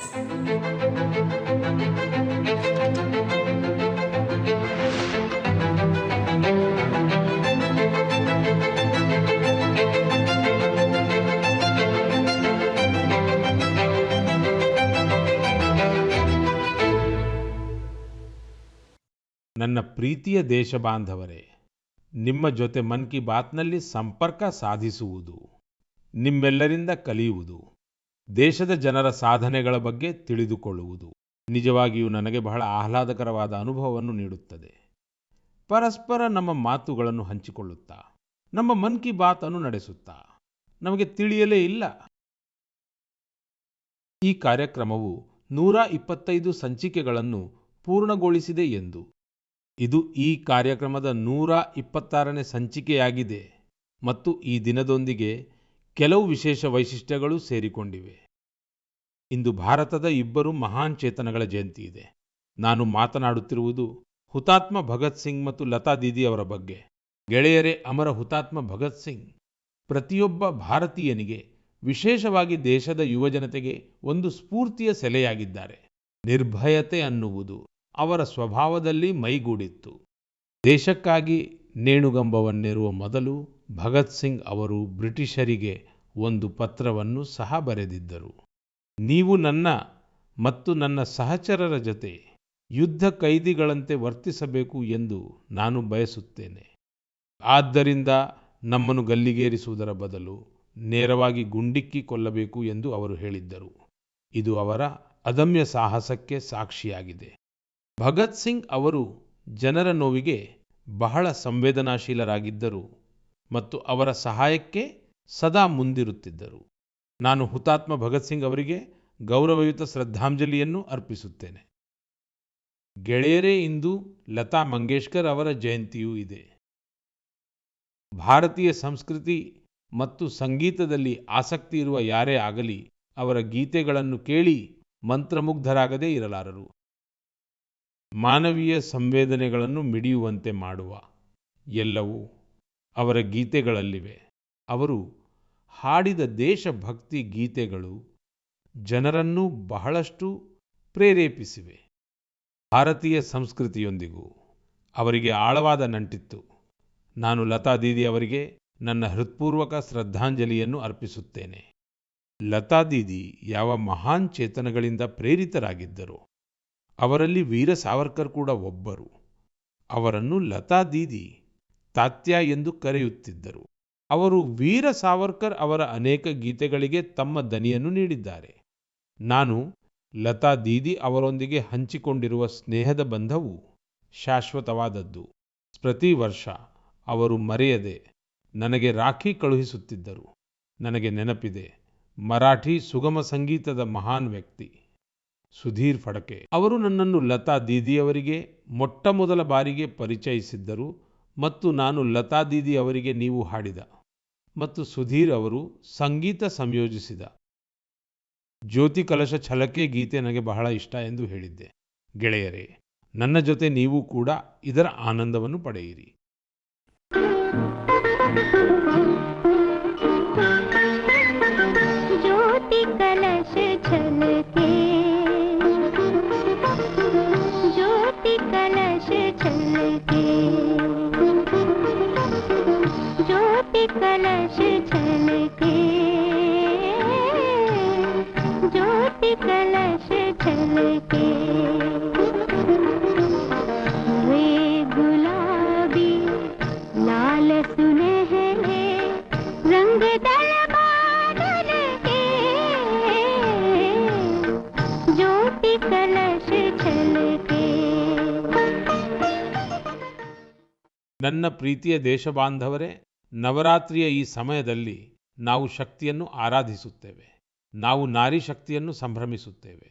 ನನ್ನ ಪ್ರೀತಿಯ ದೇಶಬಾಂಧವರೇ, ನಿಮ್ಮ ಜೊತೆ ಮನ್ ಕಿ ಬಾತ್ನಲ್ಲಿ ಸಂಪರ್ಕ ಸಾಧಿಸುವುದು, ನಿಮ್ಮೆಲ್ಲರಿಂದ ಕಲಿಯುವುದು, ದೇಶದ ಜನರ ಸಾಧನೆಗಳ ಬಗ್ಗೆ ತಿಳಿದುಕೊಳ್ಳುವುದು ನಿಜವಾಗಿಯೂ ನನಗೆ ಬಹಳ ಆಹ್ಲಾದಕರವಾದ ಅನುಭವವನ್ನು ನೀಡುತ್ತದೆ. ಪರಸ್ಪರ ನಮ್ಮ ಮಾತುಗಳನ್ನು ಹಂಚಿಕೊಳ್ಳುತ್ತಾ, ನಮ್ಮ ಮನ್ ಕಿ ಬಾತ್ ಅನ್ನು ನಡೆಸುತ್ತಾ ನಮಗೆ ತಿಳಿಯಲೇ ಇಲ್ಲ, ಈ ಕಾರ್ಯಕ್ರಮವು 125 ಸಂಚಿಕೆಗಳನ್ನು ಪೂರ್ಣಗೊಳಿಸಿದೆ ಎಂದು. ಇದು ಈ ಕಾರ್ಯಕ್ರಮದ 126ನೇ ಸಂಚಿಕೆಯಾಗಿದೆ ಮತ್ತು ಈ ದಿನದೊಂದಿಗೆ ಕೆಲವು ವಿಶೇಷ ವೈಶಿಷ್ಟ್ಯಗಳು ಸೇರಿಕೊಂಡಿವೆ. ಇಂದು ಭಾರತದ ಇಬ್ಬರು ಮಹಾನ್ ಚೇತನಗಳ ಜಯಂತಿ ಇದೆ. ನಾನು ಮಾತನಾಡುತ್ತಿರುವುದು ಹುತಾತ್ಮ ಭಗತ್ ಸಿಂಗ್ ಮತ್ತು ಲತಾ ದೀದಿ ಅವರ ಬಗ್ಗೆ. ಗೆಳೆಯರೇ, ಅಮರ ಹುತಾತ್ಮ ಭಗತ್ ಸಿಂಗ್ ಪ್ರತಿಯೊಬ್ಬ ಭಾರತೀಯನಿಗೆ, ವಿಶೇಷವಾಗಿ ದೇಶದ ಯುವಜನತೆಗೆ ಒಂದು ಸ್ಫೂರ್ತಿಯ ಸೆಲೆಯಾಗಿದ್ದಾರೆ. ನಿರ್ಭಯತೆ ಅನ್ನುವುದು ಅವರ ಸ್ವಭಾವದಲ್ಲಿ ಮೈಗೂಡಿತ್ತು. ದೇಶಕ್ಕಾಗಿ ನೇಣುಗಂಬವನ್ನೇರುವ ಮೊದಲು ಭಗತ್ ಸಿಂಗ್ ಅವರು ಬ್ರಿಟಿಷರಿಗೆ ಒಂದು ಪತ್ರವನ್ನು ಸಹ ಬರೆದಿದ್ದರು. ನೀವು ನನ್ನ ಮತ್ತು ನನ್ನ ಸಹಚರರ ಜೊತೆ ಯುದ್ಧ ಕೈದಿಗಳಂತೆ ವರ್ತಿಸಬೇಕು ಎಂದು ನಾನು ಬಯಸುತ್ತೇನೆ. ಆದ್ದರಿಂದ ನಮ್ಮನ್ನು ಗಲ್ಲಿಗೇರಿಸುವುದರ ಬದಲು ನೇರವಾಗಿ ಗುಂಡಿಕ್ಕಿ ಕೊಲ್ಲಬೇಕು ಎಂದು ಅವರು ಹೇಳಿದ್ದರು. ಇದು ಅವರ ಅದಮ್ಯ ಸಾಹಸಕ್ಕೆ ಸಾಕ್ಷಿಯಾಗಿದೆ. ಭಗತ್ ಸಿಂಗ್ ಅವರು ಜನರ ನೋವಿಗೆ ಬಹಳ ಸಂವೇದನಾಶೀಲರಾಗಿದ್ದರು ಮತ್ತು ಅವರ ಸಹಾಯಕ್ಕೆ ಸದಾ ಮುಂದಿರುತ್ತಿದ್ದರು. ನಾನು ಹುತಾತ್ಮ ಭಗತ್ ಸಿಂಗ್ ಅವರಿಗೆ ಗೌರವಯುತ ಶ್ರದ್ಧಾಂಜಲಿಯನ್ನು ಅರ್ಪಿಸುತ್ತೇನೆ. ಗೆಳೆಯರೇ, ಇಂದು ಲತಾ ಮಂಗೇಶ್ಕರ್ ಅವರ ಜಯಂತಿಯೂ ಇದೆ. ಭಾರತೀಯ ಸಂಸ್ಕೃತಿ ಮತ್ತು ಸಂಗೀತದಲ್ಲಿ ಆಸಕ್ತಿ ಇರುವ ಯಾರೇ ಆಗಲಿ, ಅವರ ಗೀತೆಗಳನ್ನು ಕೇಳಿ ಮಂತ್ರಮುಗ್ಧರಾಗದೇ ಇರಲಾರರು. ಮಾನವೀಯ ಸಂವೇದನೆಗಳನ್ನು ಮಿಡಿಯುವಂತೆ ಮಾಡುವ ಎಲ್ಲವೂ ಅವರ ಗೀತೆಗಳಲ್ಲಿವೆ. ಅವರು ಹಾಡಿದ ದೇಶಭಕ್ತಿ ಗೀತೆಗಳು ಜನರನ್ನು ಬಹಳಷ್ಟು ಪ್ರೇರೇಪಿಸಿವೆ. ಭಾರತೀಯ ಸಂಸ್ಕೃತಿಯೊಂದಿಗೂ ಅವರಿಗೆ ಆಳವಾದ ನಂಟಿತ್ತು. ನಾನು ಲತಾ ದೀದಿ ಅವರಿಗೆ ನನ್ನ ಹೃತ್ಪೂರ್ವಕ ಶ್ರದ್ಧಾಂಜಲಿಯನ್ನು ಅರ್ಪಿಸುತ್ತೇನೆ. ಲತಾ ದೀದಿ ಯಾವ ಮಹಾನ್ ಚೇತನಗಳಿಂದ ಪ್ರೇರಿತರಾಗಿದ್ದರು. ಅವರಲ್ಲಿ ವೀರ ಸಾವರ್ಕರ್ ಕೂಡ ಒಬ್ಬರು. ಅವರನ್ನು ಲತಾ ದೀದಿ ತಾತ್ಯಾ ಎಂದು ಕರೆಯುತ್ತಿದ್ದರು. ಅವರು ವೀರ ಸಾವರ್ಕರ್ ಅವರ ಅನೇಕ ಗೀತೆಗಳಿಗೆ ತಮ್ಮ ದನಿಯನ್ನು ನೀಡಿದ್ದಾರೆ. ನಾನು ಲತಾ ದೀದಿ ಅವರೊಂದಿಗೆ ಹಂಚಿಕೊಂಡಿರುವ ಸ್ನೇಹದ ಬಂಧವು ಶಾಶ್ವತವಾದದ್ದು. ಪ್ರತಿ ವರ್ಷ ಅವರು ಮರೆಯದೆ ನನಗೆ ರಾಖಿ ಕಳುಹಿಸುತ್ತಿದ್ದರು. ನನಗೆ ನೆನಪಿದೆ, ಮರಾಠಿ ಸುಗಮ ಸಂಗೀತದ ಮಹಾನ್ ವ್ಯಕ್ತಿ ಸುಧೀರ್ ಫಡ್ಕೆ ಅವರು ನನ್ನನ್ನು ಲತಾ ದೀದಿಯವರಿಗೆ ಮೊಟ್ಟಮೊದಲ ಬಾರಿಗೆ ಪರಿಚಯಿಸಿದ್ದರು ಮತ್ತು ನಾನು ಲತಾ ದೀದಿ ಅವರಿಗೆ ನೀವು ಹಾಡಿದ ಮತ್ತು ಸುಧೀರ್ ಅವರು ಸಂಗೀತ ಸಂಯೋಜಿಸಿದ ಜ್ಯೋತಿ ಕಲಶ ಛಲಕೆ ಗೀತೆ ನನಗೆ ಬಹಳ ಇಷ್ಟ ಎಂದು ಹೇಳಿದ್ದೆ. ಗೆಳೆಯರೇ, ನನ್ನ ಜೊತೆ ನೀವು ಕೂಡ ಇದರ ಆನಂದವನ್ನು ಪಡೆಯಿರಿ. ಜ್ಯೋತಿ ಕಲಶ ಛಲಕೆ, ಜ್ಯೋತಿ ಕಲಶ ಛಲಕೆ, ಜ್ಯೋತಿ ಕಲಶ ಛಲಕೆ, ಜ್ಯೋತಿ ಕಲಶ ಛಲಕೆ. वे गुलाबी लाल सुनहरे रंग दल बादल के, ज्योति कलश छलके. ನನ್ನ ಪ್ರೀತಿಯ ದೇಶಬಾಂಧವರೇ, ನವರಾತ್ರಿಯ ಈ ಸಮಯದಲ್ಲಿ ನಾವು ಶಕ್ತಿಯನ್ನು ಆರಾಧಿಸುತ್ತೇವೆ. ನಾವು ನಾರಿ ಶಕ್ತಿಯನ್ನು ಸಂಭ್ರಮಿಸುತ್ತೇವೆ.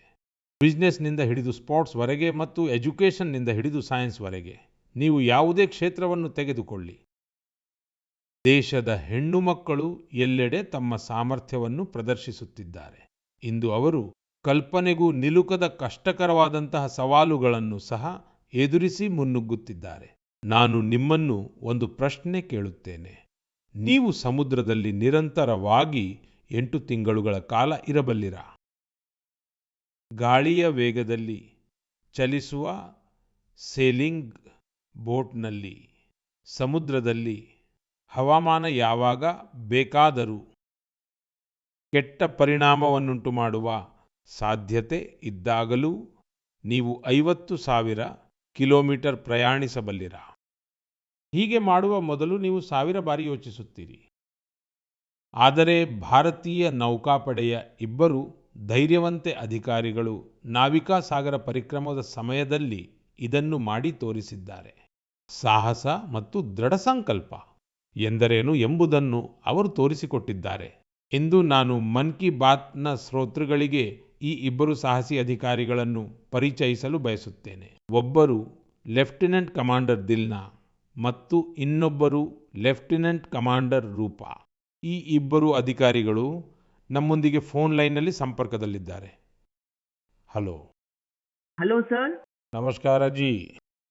ಬಿಸ್ನೆಸ್ನಿಂದ ಹಿಡಿದು ಸ್ಪೋರ್ಟ್ಸ್ವರೆಗೆ ಮತ್ತು ಎಜುಕೇಷನ್ನಿಂದ ಹಿಡಿದು ಸೈನ್ಸ್ವರೆಗೆ ನೀವು ಯಾವುದೇ ಕ್ಷೇತ್ರವನ್ನು ತೆಗೆದುಕೊಳ್ಳಿ, ದೇಶದ ಹೆಣ್ಣು ಮಕ್ಕಳು ಎಲ್ಲೆಡೆ ತಮ್ಮ ಸಾಮರ್ಥ್ಯವನ್ನು ಪ್ರದರ್ಶಿಸುತ್ತಿದ್ದಾರೆ. ಇಂದು ಅವರು ಕಲ್ಪನೆಗೂ ನಿಲುಕದ ಕಷ್ಟಕರವಾದಂತಹ ಸವಾಲುಗಳನ್ನು ಸಹ ಎದುರಿಸಿ ಮುನ್ನುಗ್ಗುತ್ತಿದ್ದಾರೆ. ನಾನು ನಿಮ್ಮನ್ನು ಒಂದು ಪ್ರಶ್ನೆ ಕೇಳುತ್ತೇನೆ. ನೀವು ಸಮುದ್ರದಲ್ಲಿ ನಿರಂತರವಾಗಿ 8 ತಿಂಗಳುಗಳ ಕಾಲ ಇರಬಲ್ಲಿರಾ? ಗಾಳಿಯ ವೇಗದಲ್ಲಿ ಚಲಿಸುವ ಸೇಲಿಂಗ್ ಬೋಟ್ನಲ್ಲಿ ಸಮುದ್ರದಲ್ಲಿ ಹವಾಮಾನ ಯಾವಾಗ ಬೇಕಾದರೂ ಕೆಟ್ಟ ಪರಿಣಾಮವನ್ನುಂಟು ಮಾಡುವ ಸಾಧ್ಯತೆ ಇದ್ದಾಗಲೂ ನೀವು 50,000 ಕಿಲೋಮೀಟರ್ ಪ್ರಯಾಣಿಸಬಲ್ಲಿರಾ? ಹೀಗೆ ಮಾಡುವ ಮೊದಲು ನೀವು 1000 ಬಾರಿ ಯೋಚಿಸುತ್ತೀರಿ. ಆದರೆ ಭಾರತೀಯ ನೌಕಾಪಡೆಯ ಇಬ್ಬರು ಧೈರ್ಯವಂತ ಅಧಿಕಾರಿಗಳು ನಾವಿಕಾ ಸಾಗರ ಪರಿಕ್ರಮದ ಸಮಯದಲ್ಲಿ ಇದನ್ನು ಮಾಡಿ ತೋರಿಸಿದ್ದಾರೆ. ಸಾಹಸ ಮತ್ತು ದೃಢ ಸಂಕಲ್ಪ ಎಂದರೇನು ಎಂಬುದನ್ನು ಅವರು ತೋರಿಸಿಕೊಟ್ಟಿದ್ದಾರೆ ಎಂದು ನಾನು ಮನ್ ಕಿ ಬಾತ್ನ ಶ್ರೋತೃಗಳಿಗೆ ಈ ಇಬ್ಬರು ಸಾಹಸಿ ಅಧಿಕಾರಿಗಳನ್ನು ಪರಿಚಯಿಸಲು ಬಯಸುತ್ತೇನೆ. ಒಬ್ಬರು ಲೆಫ್ಟಿನೆಂಟ್ ಕಮಾಂಡರ್ ದಿಲ್ನಾ ಮತ್ತು ಇನ್ನೊಬ್ಬರು ಲೆಫ್ಟಿನೆಂಟ್ ಕಮಾಂಡರ್ ರೂಪಾ. ಈ ಇಬ್ಬರು ಅಧಿಕಾರಿಗಳು ನಮ್ಮೊಂದಿಗೆ ಫೋನ್ ಲೈನ್ನಲ್ಲಿ ಸಂಪರ್ಕದಲ್ಲಿದ್ದಾರೆ. ಹಲೋ. Hello sir. ನಮಸ್ಕಾರ ಜಿ.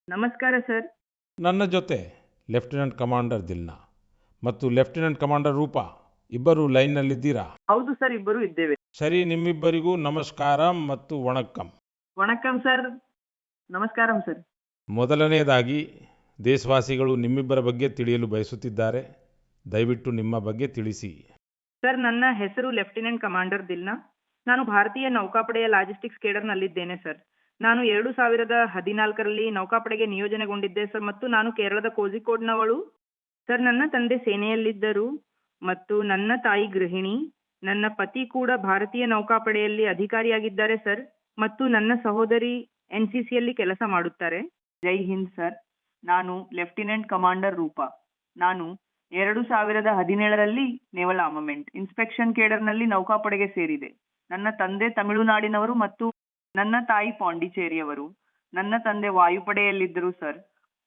ನಮಸ್ಕಾರ ಸರ್. ನನ್ನ ಜೊತೆ ಲೆಫ್ಟಿನೆಂಟ್ ಕಮಾಂಡರ್ ದಿಲ್ನಾ ಮತ್ತು ಲೆಫ್ಟಿನೆಂಟ್ ಕಮಾಂಡರ್ ರೂಪಾ ಇಬ್ಬರು ಲೈನ್ನಲ್ಲಿದ್ದೀರಾ? ಹೌದು ಸರ್, ಇಬ್ಬರು ಇದ್ದೇವೆ. ಸರಿ, ನಿಮ್ಮಿಬ್ಬರಿಗೂ ನಮಸ್ಕಾರ ಮತ್ತು ವಣಕ್ಕಂ. ವಣಕ್ಕಂ ಸರ್. ನಮಸ್ಕಾರಂ ಸರ್. ಮೊದಲನೆಯದಾಗಿ ದೇಶವಾಸಿಗಳು ನಿಮ್ಮಿಬ್ಬರ ಬಗ್ಗೆ ತಿಳಿಯಲು ಬಯಸುತ್ತಿದ್ದಾರೆ. ದಯವಿಟ್ಟು ನಿಮ್ಮ ಬಗ್ಗೆ ತಿಳಿಸಿ. ಸರ್, ನನ್ನ ಹೆಸರು ಲೆಫ್ಟಿನೆಂಟ್ ಕಮಾಂಡರ್ ದಿಲ್ನಾ. ನಾನು ಭಾರತೀಯ ನೌಕಾಪಡೆಯ ಲಾಜಿಸ್ಟಿಕ್ಸ್ ಕೇಡರ್ನಲ್ಲಿದ್ದೇನೆ ಸರ್. ನಾನು 2014ರಲ್ಲಿ ನೌಕಾಪಡೆಗೆ ನಿಯೋಜನೆಗೊಂಡಿದ್ದೆ ಸರ್, ಮತ್ತು ನಾನು ಕೇರಳದ ಕೋಝಿಕೋಡ್ನವಳು ಸರ್. ನನ್ನ ತಂದೆ ಸೇನೆಯಲ್ಲಿದ್ದರು ಮತ್ತು ನನ್ನ ತಾಯಿ ಗೃಹಿಣಿ. ನನ್ನ ಪತಿ ಕೂಡ ಭಾರತೀಯ ನೌಕಾಪಡೆಯಲ್ಲಿ ಅಧಿಕಾರಿಯಾಗಿದ್ದಾರೆ ಸರ್, ಮತ್ತು ನನ್ನ ಸಹೋದರಿ NCCಯಲ್ಲಿ ಕೆಲಸ ಮಾಡುತ್ತಾರೆ. ಜೈ ಹಿಂದ್ ಸರ್. ನಾನು ಲೆಫ್ಟಿನೆಂಟ್ ಕಮಾಂಡರ್ ರೂಪಾ. ನಾನು 2017ರಲ್ಲಿ ನೇವಲ್ ಆರ್ಮಮೆಂಟ್ ಇನ್ಸ್ಪೆಕ್ಷನ್ ಕೇಡರ್ನಲ್ಲಿ ನೌಕಾಪಡೆಗೆ ಸೇರಿದೆ. ನನ್ನ ತಂದೆ ತಮಿಳುನಾಡಿನವರು ಮತ್ತು ನನ್ನ ತಾಯಿ ಪಾಂಡಿಚೇರಿಯವರು. ನನ್ನ ತಂದೆ ವಾಯುಪಡೆಯಲ್ಲಿದ್ದರು ಸರ್.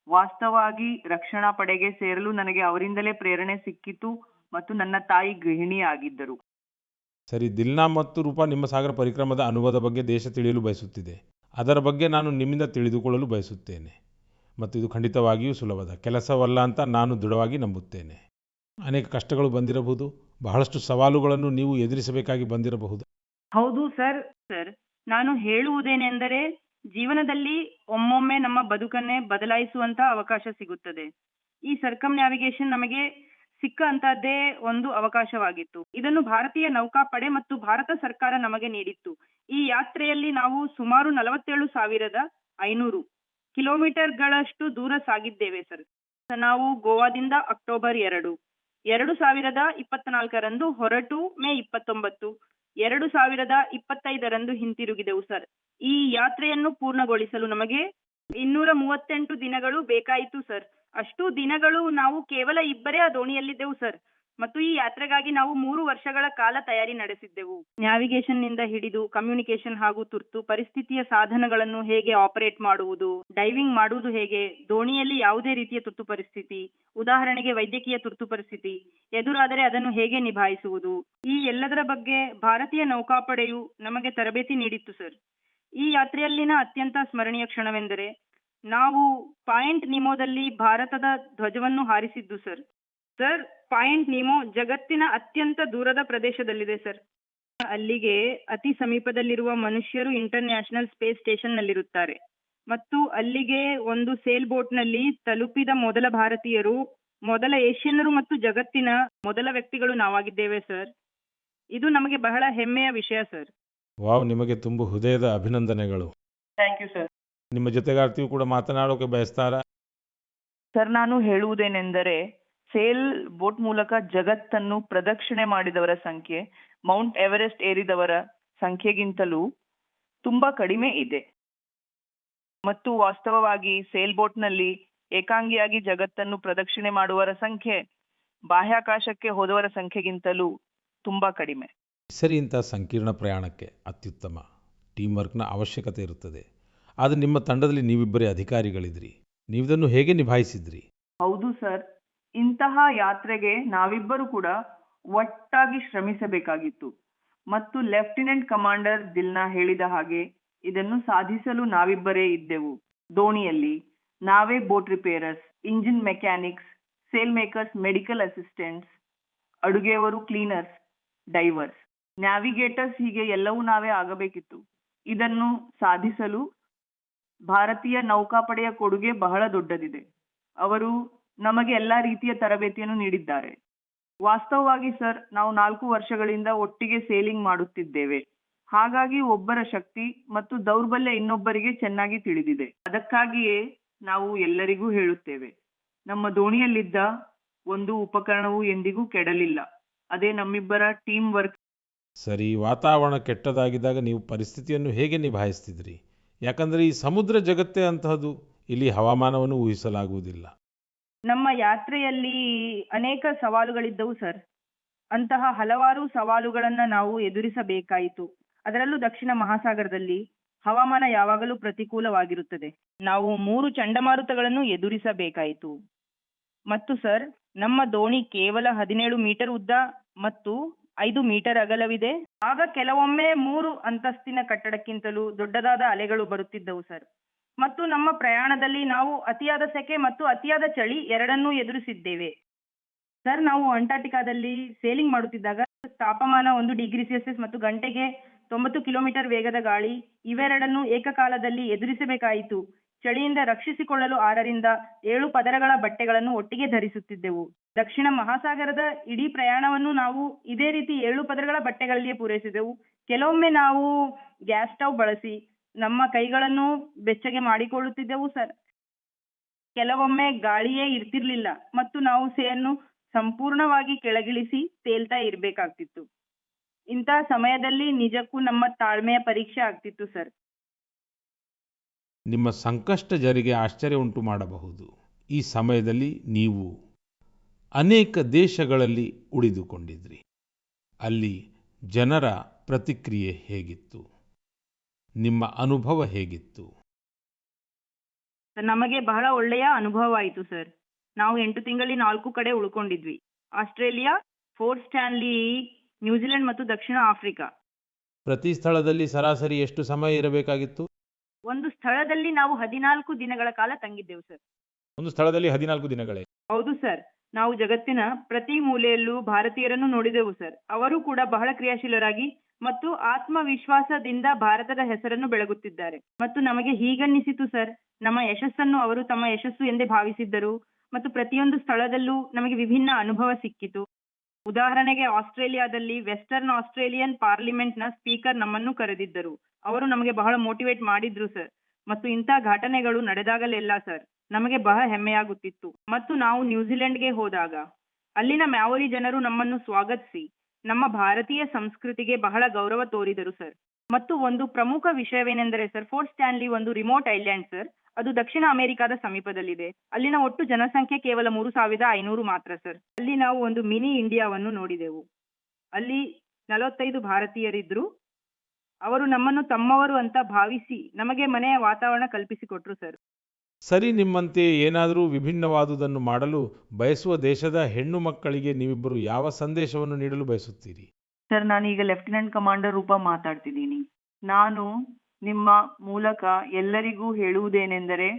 ವಾಸ್ತವವಾಗಿ ರಕ್ಷಣಾ ಪಡೆಗೆ ಸೇರಲು ನನಗೆ ಅವರಿಂದಲೇ ಪ್ರೇರಣೆ ಸಿಕ್ಕಿತು ಮತ್ತು ನನ್ನ ತಾಯಿ ಗೃಹಿಣಿಯಾಗಿದ್ದರು. ಸರಿ, ದಿಲ್ನಾ ಮತ್ತು ರೂಪಾ, ನಿಮ್ಮ ಸಾಗರ ಪರಿಕ್ರಮದ ಅನುಭವದ ಬಗ್ಗೆ ದೇಶ ತಿಳಿಯಲು ಬಯಸುತ್ತಿದೆ. ಅದರ ಬಗ್ಗೆ ನಾನು ನಿಮ್ಮಿಂದ ತಿಳಿದುಕೊಳ್ಳಲು ಬಯಸುತ್ತೇನೆ ಮತ್ತು ಇದು ಖಂಡಿತವಾಗಿಯೂ ಸುಲಭದ ಕೆಲಸವಲ್ಲ ಅಂತ ನಾನು ದೃಢವಾಗಿ ನಂಬುತ್ತೇನೆ. ಅನೇಕ ಕಷ್ಟಗಳು ಬಂದಿರಬಹುದು, ಬಹಳಷ್ಟು ಸವಾಲುಗಳನ್ನು ನೀವು ಎದುರಿಸಬೇಕಾಗಿ ಬಂದಿರಬಹುದು. ಹೌದು ಸರ್. ನಾನು ಹೇಳುವುದೇನೆಂದರೆ, ಜೀವನದಲ್ಲಿ ಒಮ್ಮೊಮ್ಮೆ ನಮ್ಮ ಬದುಕನ್ನೇ ಬದಲಾಯಿಸುವಂತ ಅವಕಾಶ ಸಿಗುತ್ತದೆ. ಈ ಸರ್ಕಮ್ ನ್ಯಾವಿಗೇಷನ್ ನಮಗೆ ಸಿಕ್ಕ ಅಂತದ್ದೇ ಒಂದು ಅವಕಾಶವಾಗಿತ್ತು. ಇದನ್ನು ಭಾರತೀಯ ನೌಕಾಪಡೆ ಮತ್ತು ಭಾರತ ಸರ್ಕಾರ ನಮಗೆ ನೀಡಿತ್ತು. ಈ ಯಾತ್ರೆಯಲ್ಲಿ ನಾವು ಸುಮಾರು 47,500 ಕಿಲೋಮೀಟರ್ಗಳಷ್ಟು ದೂರ ಸಾಗಿದ್ದೇವೆ ಸರ್. ನಾವು ಗೋವಾದಿಂದ ಅಕ್ಟೋಬರ್ 2, 2024ರಂದು ಹೊರಟು ಮೇ 29, 2025ರಂದು ಹಿಂತಿರುಗಿದೆವು ಸರ್. ಈ ಯಾತ್ರೆಯನ್ನು ಪೂರ್ಣಗೊಳಿಸಲು ನಮಗೆ 238 ದಿನಗಳು ಬೇಕಾಯಿತು ಸರ್. ಅಷ್ಟು ದಿನಗಳು ನಾವು ಕೇವಲ ಇಬ್ಬರೇ ಆ ದೋಣಿಯಲ್ಲಿದ್ದೆವು ಸರ್. ಮತ್ತು ಈ ಯಾತ್ರೆಗಾಗಿ ನಾವು 3 ವರ್ಷಗಳ ಕಾಲ ತಯಾರಿ ನಡೆಸಿದ್ದೆವು. ನ್ಯಾವಿಗೇಷನ್ ನಿಂದ ಹಿಡಿದು ಕಮ್ಯುನಿಕೇಶನ್ ಹಾಗೂ ತುರ್ತು ಪರಿಸ್ಥಿತಿಯ ಸಾಧನಗಳನ್ನು ಹೇಗೆ ಆಪರೇಟ್ ಮಾಡುವುದು, ಡೈವಿಂಗ್ ಮಾಡುವುದು ಹೇಗೆ, ದೋಣಿಯಲ್ಲಿ ಯಾವುದೇ ರೀತಿಯ ತುರ್ತು ಪರಿಸ್ಥಿತಿ, ಉದಾಹರಣೆಗೆ ವೈದ್ಯಕೀಯ ತುರ್ತು ಪರಿಸ್ಥಿತಿ ಎದುರಾದರೆ ಅದನ್ನು ಹೇಗೆ ನಿಭಾಯಿಸುವುದು, ಈ ಎಲ್ಲದರ ಬಗ್ಗೆ ಭಾರತೀಯ ನೌಕಾಪಡೆಯು ನಮಗೆ ತರಬೇತಿ ನೀಡಿತ್ತು ಸರ್. ಈ ಯಾತ್ರೆಯಲ್ಲಿನ ಅತ್ಯಂತ ಸ್ಮರಣೀಯ ಕ್ಷಣವೆಂದರೆ ನಾವು ಪಾಯಿಂಟ್ ನಿಮೋದಲ್ಲಿ ಭಾರತದ ಧ್ವಜವನ್ನು ಹಾರಿಸಿದ್ದು ಸರ್. ಸರ್, ಪಾಯಿಂಟ್ ನಿಮೋ ಜಗತ್ತಿನ ಅತ್ಯಂತ ದೂರದ ಪ್ರದೇಶದಲ್ಲಿದೆ ಸರ್. ಅಲ್ಲಿಗೆ ಅತಿ ಸಮೀಪದಲ್ಲಿರುವ ಮನುಷ್ಯರು ಇಂಟರ್ನ್ಯಾಷನಲ್ ಸ್ಪೇಸ್ ಸ್ಟೇಷನ್ ನಲ್ಲಿರುತ್ತಾರೆ ಮತ್ತು ಅಲ್ಲಿಗೆ ಒಂದು ಸೇಲ್ ಬೋಟ್ ನಲ್ಲಿ ತಲುಪಿದ ಮೊದಲ ಭಾರತೀಯರು, ಮೊದಲ ಏಷ್ಯನ್ನರು ಮತ್ತು ಜಗತ್ತಿನ ಮೊದಲ ವ್ಯಕ್ತಿಗಳು ನಾವಾಗಿದ್ದೇವೆ ಸರ್. ಇದು ನಮಗೆ ಬಹಳ ಹೆಮ್ಮೆಯ ವಿಷಯ ಸರ್. ವಾವ್, ನಿಮಗೆ ತುಂಬ ಹೃದಯದ ಅಭಿನಂದನೆಗಳು. Thank you sir. ನಿಮ್ಮ ಜೊತೆಗಾರ್ತಿಯು ಕೂಡ ಮಾತನಾಡೋಕೆ ಬಯಸ್ತಾರಾ? ಸರ್, ನಾನು ಹೇಳುವುದೇನೆಂದರೆ, ಸೇಲ್ ಬೋಟ್ ಮೂಲಕ ಜಗತ್ತನ್ನು ಪ್ರದಕ್ಷಿಣೆ ಮಾಡಿದವರ ಸಂಖ್ಯೆ ಮೌಂಟ್ ಎವರೆಸ್ಟ್ ಏರಿದವರ ಸಂಖ್ಯೆಗಿಂತಲೂ ತುಂಬಾ ಕಡಿಮೆ ಇದೆ. ಮತ್ತು ವಾಸ್ತವವಾಗಿ ಸೇಲ್ ಬೋಟ್ನಲ್ಲಿ ಏಕಾಂಗಿಯಾಗಿ ಜಗತ್ತನ್ನು ಪ್ರದಕ್ಷಿಣೆ ಮಾಡುವವರ ಸಂಖ್ಯೆ ಬಾಹ್ಯಾಕಾಶಕ್ಕೆ ಹೋದವರ ಸಂಖ್ಯೆಗಿಂತಲೂ ತುಂಬಾ ಕಡಿಮೆ. ಸರಿ, ಇಂಥ ಸಂಕೀರ್ಣ ಪ್ರಯಾಣಕ್ಕೆ ಅತ್ಯುತ್ತಮ ಟೀಮ್ ವರ್ಕ್ನ ಅವಶ್ಯಕತೆ ಇರುತ್ತದೆ. ಆದರೆ ನಿಮ್ಮ ತಂಡದಲ್ಲಿ ನೀವಿಬ್ಬರೇ ಅಧಿಕಾರಿಗಳಿದ್ರಿ, ನೀವಿದನ್ನು ಹೇಗೆ ನಿಭಾಯಿಸಿದ್ರಿ? ಹೌದು ಸರ್, ಇಂತಹ ಯಾತ್ರೆಗೆ ನಾವಿಬ್ಬರು ಕೂಡ ಒಟ್ಟಾಗಿ ಶ್ರಮಿಸಬೇಕಾಗಿತ್ತು ಮತ್ತು ಲೆಫ್ಟಿನೆಂಟ್ ಕಮಾಂಡರ್ ದಿಲ್ನಾ ಹೇಳಿದ ಹಾಗೆ ಇದನ್ನು ಸಾಧಿಸಲು ನಾವಿಬ್ಬರೇ ಇದ್ದೆವು. ದೋಣಿಯಲ್ಲಿ ನಾವೇ boat repairers, engine mechanics, sail makers, medical assistants, ಅಡುಗೆಯವರು, ಕ್ಲೀನರ್ಸ್, ಡೈವರ್ಸ್, ನ್ಯಾವಿಗೇಟರ್ಸ್, ಹೀಗೆ ಎಲ್ಲವೂ ನಾವೇ ಆಗಬೇಕಿತ್ತು. ಇದನ್ನು ಸಾಧಿಸಲು ಭಾರತೀಯ ನೌಕಾಪಡೆಯ ಕೊಡುಗೆ ಬಹಳ ದೊಡ್ಡದಿದೆ. ಅವರು ನಮಗೆ ಎಲ್ಲಾ ರೀತಿಯ ತರಬೇತಿಯನ್ನು ನೀಡಿದ್ದಾರೆ. ವಾಸ್ತವವಾಗಿ ಸರ್, ನಾವು 4 ವರ್ಷಗಳಿಂದ ಒಟ್ಟಿಗೆ ಸೇಲಿಂಗ್ ಮಾಡುತ್ತಿದ್ದೇವೆ. ಹಾಗಾಗಿ ಒಬ್ಬರ ಶಕ್ತಿ ಮತ್ತು ದೌರ್ಬಲ್ಯ ಇನ್ನೊಬ್ಬರಿಗೆ ಚೆನ್ನಾಗಿ ತಿಳಿದಿದೆ. ಅದಕ್ಕಾಗಿಯೇ ನಾವು ಎಲ್ಲರಿಗೂ ಹೇಳುತ್ತೇವೆ, ನಮ್ಮ ದೋಣಿಯಲ್ಲಿದ್ದ ಒಂದು ಉಪಕರಣವು ಎಂದಿಗೂ ಕೆಡಲಿಲ್ಲ. ಅದೇ ನಮ್ಮಿಬ್ಬರ ಟೀಮ್ ವರ್ಕ್. ಸರಿ, ವಾತಾವರಣ ಕೆಟ್ಟದಾಗಿದ್ದಾಗ ನೀವು ಪರಿಸ್ಥಿತಿಯನ್ನು ಹೇಗೆ ನಿಭಾಯಿಸ್ತಿದ್ರಿ? ಯಾಕಂದರೆ ಈ ಸಮುದ್ರ ಜಗತ್ತೇ ಅಂತಹದ್ದು, ಇಲ್ಲಿ ಹವಾಮಾನವನ್ನು ಊಹಿಸಲಾಗುವುದಿಲ್ಲ. ನಮ್ಮ ಯಾತ್ರೆಯಲ್ಲಿ ಅನೇಕ ಸವಾಲುಗಳಿದ್ದವು ಸರ್. ಅಂತಹ ಹಲವಾರು ಸವಾಲುಗಳನ್ನು ನಾವು ಎದುರಿಸಬೇಕಾಯಿತು. ಅದರಲ್ಲೂ ದಕ್ಷಿಣ ಮಹಾಸಾಗರದಲ್ಲಿ ಹವಾಮಾನ ಯಾವಾಗಲೂ ಪ್ರತಿಕೂಲವಾಗಿರುತ್ತದೆ. ನಾವು 3 ಚಂಡಮಾರುತಗಳನ್ನು ಎದುರಿಸಬೇಕಾಯಿತು. ಮತ್ತು ಸರ್, ನಮ್ಮ ದೋಣಿ ಕೇವಲ 17 ಮೀಟರ್ ಉದ್ದ ಮತ್ತು 5 ಮೀಟರ್ ಅಗಲವಿದೆ. ಆಗ ಕೆಲವೊಮ್ಮೆ 3 ಅಂತಸ್ತಿನ ಕಟ್ಟಡಕ್ಕಿಂತಲೂ ದೊಡ್ಡದಾದ ಅಲೆಗಳು ಬರುತ್ತಿದ್ದವು ಸರ್. ಮತ್ತು ನಮ್ಮ ಪ್ರಯಾಣದಲ್ಲಿ ನಾವು ಅತಿಯಾದ ಸೆಕೆ ಮತ್ತು ಅತಿಯಾದ ಚಳಿ ಎರಡನ್ನೂ ಎದುರಿಸಿದ್ದೇವೆ. ಸರ್, ನಾವು ಅಂಟಾರ್ಟಿಕಾದಲ್ಲಿ ಸೇಲಿಂಗ್ ಮಾಡುತ್ತಿದ್ದಾಗ ತಾಪಮಾನ 1 ಡಿಗ್ರಿ ಸೆಲ್ಸಿಯಸ್ ಮತ್ತು ಗಂಟೆಗೆ 90 ಕಿಲೋಮೀಟರ್ ವೇಗದ ಗಾಳಿ ಇವೆರಡನ್ನೂ ಏಕಕಾಲದಲ್ಲಿ ಎದುರಿಸಬೇಕಾಯಿತು. ಚಳಿಯಿಂದ ರಕ್ಷಿಸಿಕೊಳ್ಳಲು 6 ರಿಂದ 7 ಪದರಗಳ ಬಟ್ಟೆಗಳನ್ನು ಒಟ್ಟಿಗೆ ಧರಿಸುತ್ತಿದ್ದೆವು. ದಕ್ಷಿಣ ಮಹಾಸಾಗರದ ಇಡೀ ಪ್ರಯಾಣವನ್ನು ನಾವು ಇದೇ ರೀತಿ 7 ಪದರಗಳ ಬಟ್ಟೆಗಳಲ್ಲಿಯೇ ಪೂರೈಸಿದೆವು. ಕೆಲವೊಮ್ಮೆ ನಾವು ಗ್ಯಾಸ್ ಸ್ಟವ್ ಬಳಸಿ ನಮ್ಮ ಕೈಗಳನ್ನು ಬೆಚ್ಚಗೆ ಮಾಡಿಕೊಳ್ಳುತ್ತಿದ್ದೆವು ಸರ್. ಕೆಲವೊಮ್ಮೆ ಗಾಳಿಯೇ ಇರ್ತಿರ್ಲಿಲ್ಲ ಮತ್ತು ನಾವು ಸೇಯನ್ನು ಸಂಪೂರ್ಣವಾಗಿ ಕೆಳಗಿಳಿಸಿ ತೇಲ್ತಾ ಇರಬೇಕಾಗ್ತಿತ್ತು. ಇಂತಹ ಸಮಯದಲ್ಲಿ ನಿಜಕ್ಕೂ ನಮ್ಮ ತಾಳ್ಮೆಯ ಪರೀಕ್ಷೆ ಆಗ್ತಿತ್ತು ಸರ್. ನಿಮ್ಮ ಸಂಕಷ್ಟ ಜರಿಗೆ ಆಶ್ಚರ್ಯ ಉಂಟು ಮಾಡಬಹುದು. ಈ ಸಮಯದಲ್ಲಿ ನೀವು ಅನೇಕ ದೇಶಗಳಲ್ಲಿ ಉಳಿದುಕೊಂಡಿದ್ರಿ. ಅಲ್ಲಿ ಜನರ ಪ್ರತಿಕ್ರಿಯೆ ಹೇಗಿತ್ತು? ನಿಮ್ಮ ಅನುಭವ ಹೇಗಿತ್ತು? ನಮಗೆ ಬಹಳ ಒಳ್ಳೆಯ ಅನುಭವ ಆಯಿತು ಸರ್. ನಾವು 8 ತಿಂಗಳಲ್ಲಿ 4 ಕಡೆ ಉಳ್ಕೊಂಡಿದ್ವಿ. ಆಸ್ಟ್ರೇಲಿಯಾ, ಫೋರ್ಟ್ ಸ್ಟ್ಯಾನ್ಲಿ, ನ್ಯೂಜಿಲೆಂಡ್ ಮತ್ತು ದಕ್ಷಿಣ ಆಫ್ರಿಕಾ. ಪ್ರತಿ ಸ್ಥಳದಲ್ಲಿ ಸರಾಸರಿ ಎಷ್ಟು ಸಮಯ ಇರಬೇಕಾಗಿತ್ತು? ಒಂದು ಸ್ಥಳದಲ್ಲಿ ನಾವು 14 ದಿನಗಳ ಕಾಲ ತಂಗಿದ್ದೆವು ಸರ್. ಒಂದು ಸ್ಥಳದಲ್ಲಿ 14 ದಿನಗಳೇ? ಹೌದು ಸರ್. ನಾವು ಜಗತ್ತಿನ ಪ್ರತಿ ಮೂಲೆಯಲ್ಲೂ ಭಾರತೀಯರನ್ನು ನೋಡಿದೆವು ಸರ್. ಅವರು ಕೂಡ ಬಹಳ ಕ್ರಿಯಾಶೀಲರಾಗಿ ಮತ್ತು ಆತ್ಮವಿಶ್ವಾಸದಿಂದ ಭಾರತದ ಹೆಸರನ್ನು ಬೆಳಗುತ್ತಿದ್ದಾರೆ. ಮತ್ತು ನಮಗೆ ಹೀಗನ್ನಿಸಿತು ಸರ್, ನಮ್ಮ ಯಶಸ್ಸನ್ನು ಅವರು ತಮ್ಮ ಯಶಸ್ಸು ಎಂದೇ ಭಾವಿಸಿದ್ದರು ಮತ್ತು ಪ್ರತಿಯೊಂದು ಸ್ಥಳದಲ್ಲೂ ನಮಗೆ ವಿಭಿನ್ನ ಅನುಭವ ಸಿಕ್ಕಿತು. ಉದಾಹರಣೆಗೆ ಆಸ್ಟ್ರೇಲಿಯಾದಲ್ಲಿ ವೆಸ್ಟರ್ನ್ ಆಸ್ಟ್ರೇಲಿಯನ್ ಪಾರ್ಲಿಮೆಂಟ್ನ ಸ್ಪೀಕರ್ ನಮ್ಮನ್ನು ಕರೆದಿದ್ದರು. ಅವರು ನಮಗೆ ಬಹಳ ಮೋಟಿವೇಟ್ ಮಾಡಿದ್ರು ಸರ್. ಮತ್ತು ಇಂಥ ಘಟನೆಗಳು ನಡೆದಾಗಲೆಲ್ಲ ಸರ್ ನಮಗೆ ಬಹಳ ಹೆಮ್ಮೆಯಾಗುತ್ತಿತ್ತು. ಮತ್ತು ನಾವು ನ್ಯೂಜಿಲೆಂಡ್ಗೆ ಹೋದಾಗ ಅಲ್ಲಿನ ಮ್ಯಾವೋರಿ ಜನರು ನಮ್ಮನ್ನು ಸ್ವಾಗತಿಸಿ ನಮ್ಮ ಭಾರತೀಯ ಸಂಸ್ಕೃತಿಗೆ ಬಹಳ ಗೌರವ ತೋರಿದರು ಸರ್. ಮತ್ತು ಒಂದು ಪ್ರಮುಖ ವಿಷಯವೇನೆಂದರೆ ಸರ್, ಫೋರ್ಟ್ ಸ್ಟ್ಯಾನ್ಲಿ ಒಂದು ರಿಮೋಟ್ ಐಲ್ಯಾಂಡ್ ಸರ್. ಅದು ದಕ್ಷಿಣ ಅಮೆರಿಕಾದ ಸಮೀಪದಲ್ಲಿದೆ. ಅಲ್ಲಿನ ಒಟ್ಟು ಜನಸಂಖ್ಯೆ ಕೇವಲ 3500 ಮಾತ್ರ ಸರ್. ಅಲ್ಲಿ ನಾವು ಒಂದು ಮಿನಿ ಇಂಡಿಯಾವನ್ನು ನೋಡಿದೆವು. ಅಲ್ಲಿ 45 ಭಾರತೀಯರಿದ್ರು. ಅವರು ನಮ್ಮನ್ನು ತಮ್ಮವರು ಅಂತ ಭಾವಿಸಿ ನಮಗೆ ಮನೆಯ ವಾತಾವರಣ ಕಲ್ಪಿಸಿಕೊಟ್ರು ಸರ್. ಸರಿ, ನಿಮ್ಮಂತೆ ಏನಾದರೂ ವಿಭಿನ್ನವಾದುದನ್ನು ಮಾಡಲು ಬಯಸುವ ದೇಶದ ಹೆಣ್ಣು ಮಕ್ಕಳಿಗೆ ನೀವಿಬ್ಬರು ಯಾವ ಸಂದೇಶವನ್ನು ನೀಡಲು ಬಯಸುತ್ತೀರಿ? ಸರ್, ನಾನೀಗ ಲೆಫ್ಟಿನೆಂಟ್ ಕಮಾಂಡರ್ ರೂಪ ಮಾತಾಡ್ತಿದ್ದೀನಿ. ನಾನು ನಿಮ್ಮ ಮೂಲಕ ಎಲ್ಲರಿಗೂ ಹೇಳುವುದೇನೆಂದರೆ,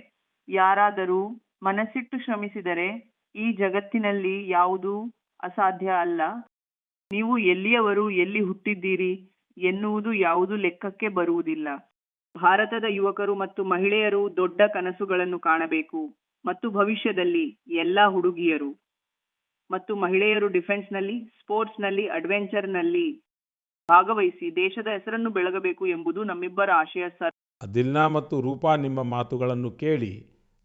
ಯಾರಾದರೂ ಮನಸ್ಸಿಟ್ಟು ಶ್ರಮಿಸಿದರೆ ಈ ಜಗತ್ತಿನಲ್ಲಿ ಯಾವುದೂ ಅಸಾಧ್ಯ ಅಲ್ಲ. ನೀವು ಎಲ್ಲಿಯವರು, ಎಲ್ಲಿ ಹುಟ್ಟಿದ್ದೀರಿ ಎನ್ನುವುದು ಯಾವುದು ಲೆಕ್ಕಕ್ಕೆ ಬರುವುದಿಲ್ಲ. ಭಾರತದ ಯುವಕರು ಮತ್ತು ಮಹಿಳೆಯರು ದೊಡ್ಡ ಕನಸುಗಳನ್ನು ಕಾಣಬೇಕು ಮತ್ತು ಭವಿಷ್ಯದಲ್ಲಿ ಎಲ್ಲ ಹುಡುಗಿಯರು ಮತ್ತು ಮಹಿಳೆಯರು ಡಿಫೆನ್ಸ್ನಲ್ಲಿ, ಸ್ಪೋರ್ಟ್ಸ್ನಲ್ಲಿ, ಅಡ್ವೆಂಚರ್ನಲ್ಲಿ ಭಾಗವಹಿಸಿ ದೇಶದ ಹೆಸರನ್ನು ಬೆಳಗಬೇಕು ಎಂಬುದು ನಮ್ಮಿಬ್ಬರ ಆಶಯ ಸರ್. ಅದಿಲ್ನಾ ಮತ್ತು ರೂಪಾ, ನಿಮ್ಮ ಮಾತುಗಳನ್ನು ಕೇಳಿ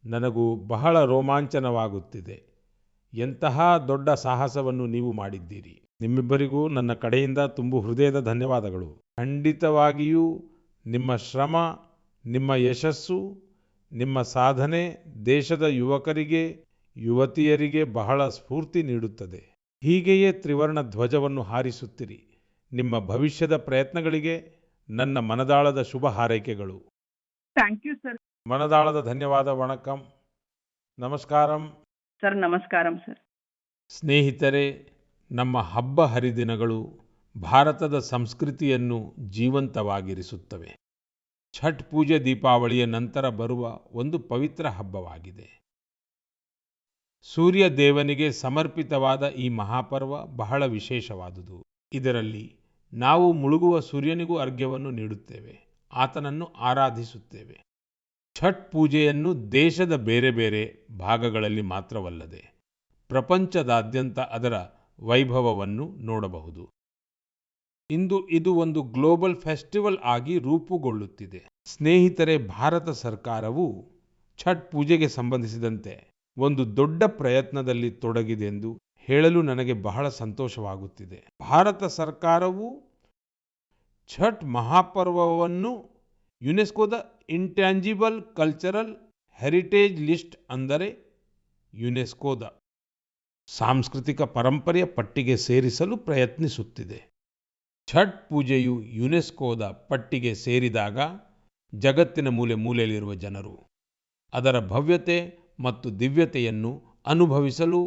ನನಗೂ ಬಹಳ ರೋಮಾಂಚನವಾಗುತ್ತಿದೆ. ಎಂತಹ ದೊಡ್ಡ ಸಾಹಸವನ್ನು ನೀವು ಮಾಡಿದ್ದೀರಿ. ನಿಮ್ಮಿಬ್ಬರಿಗೂ ನನ್ನ ಕಡೆಯಿಂದ ತುಂಬು ಹೃದಯದ ಧನ್ಯವಾದಗಳು. ಖಂಡಿತವಾಗಿಯೂ ನಿಮ್ಮ ಶ್ರಮ, ನಿಮ್ಮ ಯಶಸ್ಸು, ನಿಮ್ಮ ಸಾಧನೆ ದೇಶದ ಯುವಕರಿಗೆ, ಯುವತಿಯರಿಗೆ ಬಹಳ ಸ್ಫೂರ್ತಿ ನೀಡುತ್ತದೆ. ಹೀಗೆಯೇ ತ್ರಿವರ್ಣ ಧ್ವಜವನ್ನು ಹಾರಿಸುತ್ತಿರಿ. ನಿಮ್ಮ ಭವಿಷ್ಯದ ಪ್ರಯತ್ನಗಳಿಗೆ ನನ್ನ ಮನದಾಳದ ಶುಭ ಹಾರೈಕೆಗಳು. Thank you sir. ಮನದಾಳದ ಧನ್ಯವಾದ. ವಣಕಂ, ನಮಸ್ಕಾರಂ ಸರ್. ನಮಸ್ಕಾರಂ ಸರ್. ಸ್ನೇಹಿತರೆ, ನಮ್ಮ ಹಬ್ಬ ಹರಿದಿನಗಳು ಭಾರತದ ಸಂಸ್ಕೃತಿಯನ್ನು ಜೀವಂತವಾಗಿರಿಸುತ್ತವೆ. ಛಠ್ ಪೂಜೆ ದೀಪಾವಳಿಯ ನಂತರ ಬರುವ ಒಂದು ಪವಿತ್ರ ಹಬ್ಬವಾಗಿದೆ. ಸೂರ್ಯ ದೇವನಿಗೆ ಸಮರ್ಪಿತವಾದ ಈ ಮಹಾಪರ್ವ ಬಹಳ ವಿಶೇಷವಾದುದು. ಇದರಲ್ಲಿ ನಾವು ಮುಳುಗುವ ಸೂರ್ಯನಿಗೂ ಅರ್ಘ್ಯವನ್ನು ನೀಡುತ್ತೇವೆ. ಆತನನ್ನು ಆರಾಧಿಸುತ್ತೇವೆ. ಛಠ್ ಪೂಜೆಯನ್ನು ದೇಶದ ಬೇರೆ ಬೇರೆ ಭಾಗಗಳಲ್ಲಿ ಮಾತ್ರವಲ್ಲದೆ ಪ್ರಪಂಚದಾದ್ಯಂತ ಅದರ ವೈಭವವನ್ನು ನೋಡಬಹುದು. ಇಂದು ಇದು ಒಂದು ಗ್ಲೋಬಲ್ ಫೆಸ್ಟಿವಲ್ ಆಗಿ ರೂಪುಗೊಳ್ಳುತ್ತಿದೆ. ಸ್ನೇಹಿತರೆ, ಭಾರತ ಸರ್ಕಾರವು ಛಠ್ ಪೂಜೆಗೆ ಸಂಬಂಧಿಸಿದಂತೆ ಒಂದು ದೊಡ್ಡ ಪ್ರಯತ್ನದಲ್ಲಿ ತೊಡಗಿದೆ ಎಂದು ಹೇಳಲು ನನಗೆ ಬಹಳ ಸಂತೋಷವಾಗುತ್ತಿದೆ. ಭಾರತ ಸರ್ಕಾರವು ಛಠ್ ಮಹಾಪರ್ವವನ್ನು ಯುನೆಸ್ಕೋದ ಇಂಟ್ಯಾಂಜಿಬಲ್ ಕಲ್ಚರಲ್ ಹೆರಿಟೇಜ್ ಲಿಸ್ಟ್, ಅಂದರೆ ಯುನೆಸ್ಕೋದ ಸಾಂಸ್ಕೃತಿಕ ಪರಂಪರೆಯ ಪಟ್ಟಿಗೆ ಸೇರಿಸಲು ಪ್ರಯತ್ನಿಸುತ್ತಿದೆ. ಛಠ್ ಪೂಜೆಯು ಯುನೆಸ್ಕೋದ ಪಟ್ಟಿಗೆ ಸೇರಿದಾಗ ಜಗತ್ತಿನ ಮೂಲೆ ಮೂಲೆಯಲ್ಲಿರುವ ಜನರು ಅದರ ಭವ್ಯತೆ ಮತ್ತು ದಿವ್ಯತೆಯನ್ನು ಅನುಭವಿಸಲು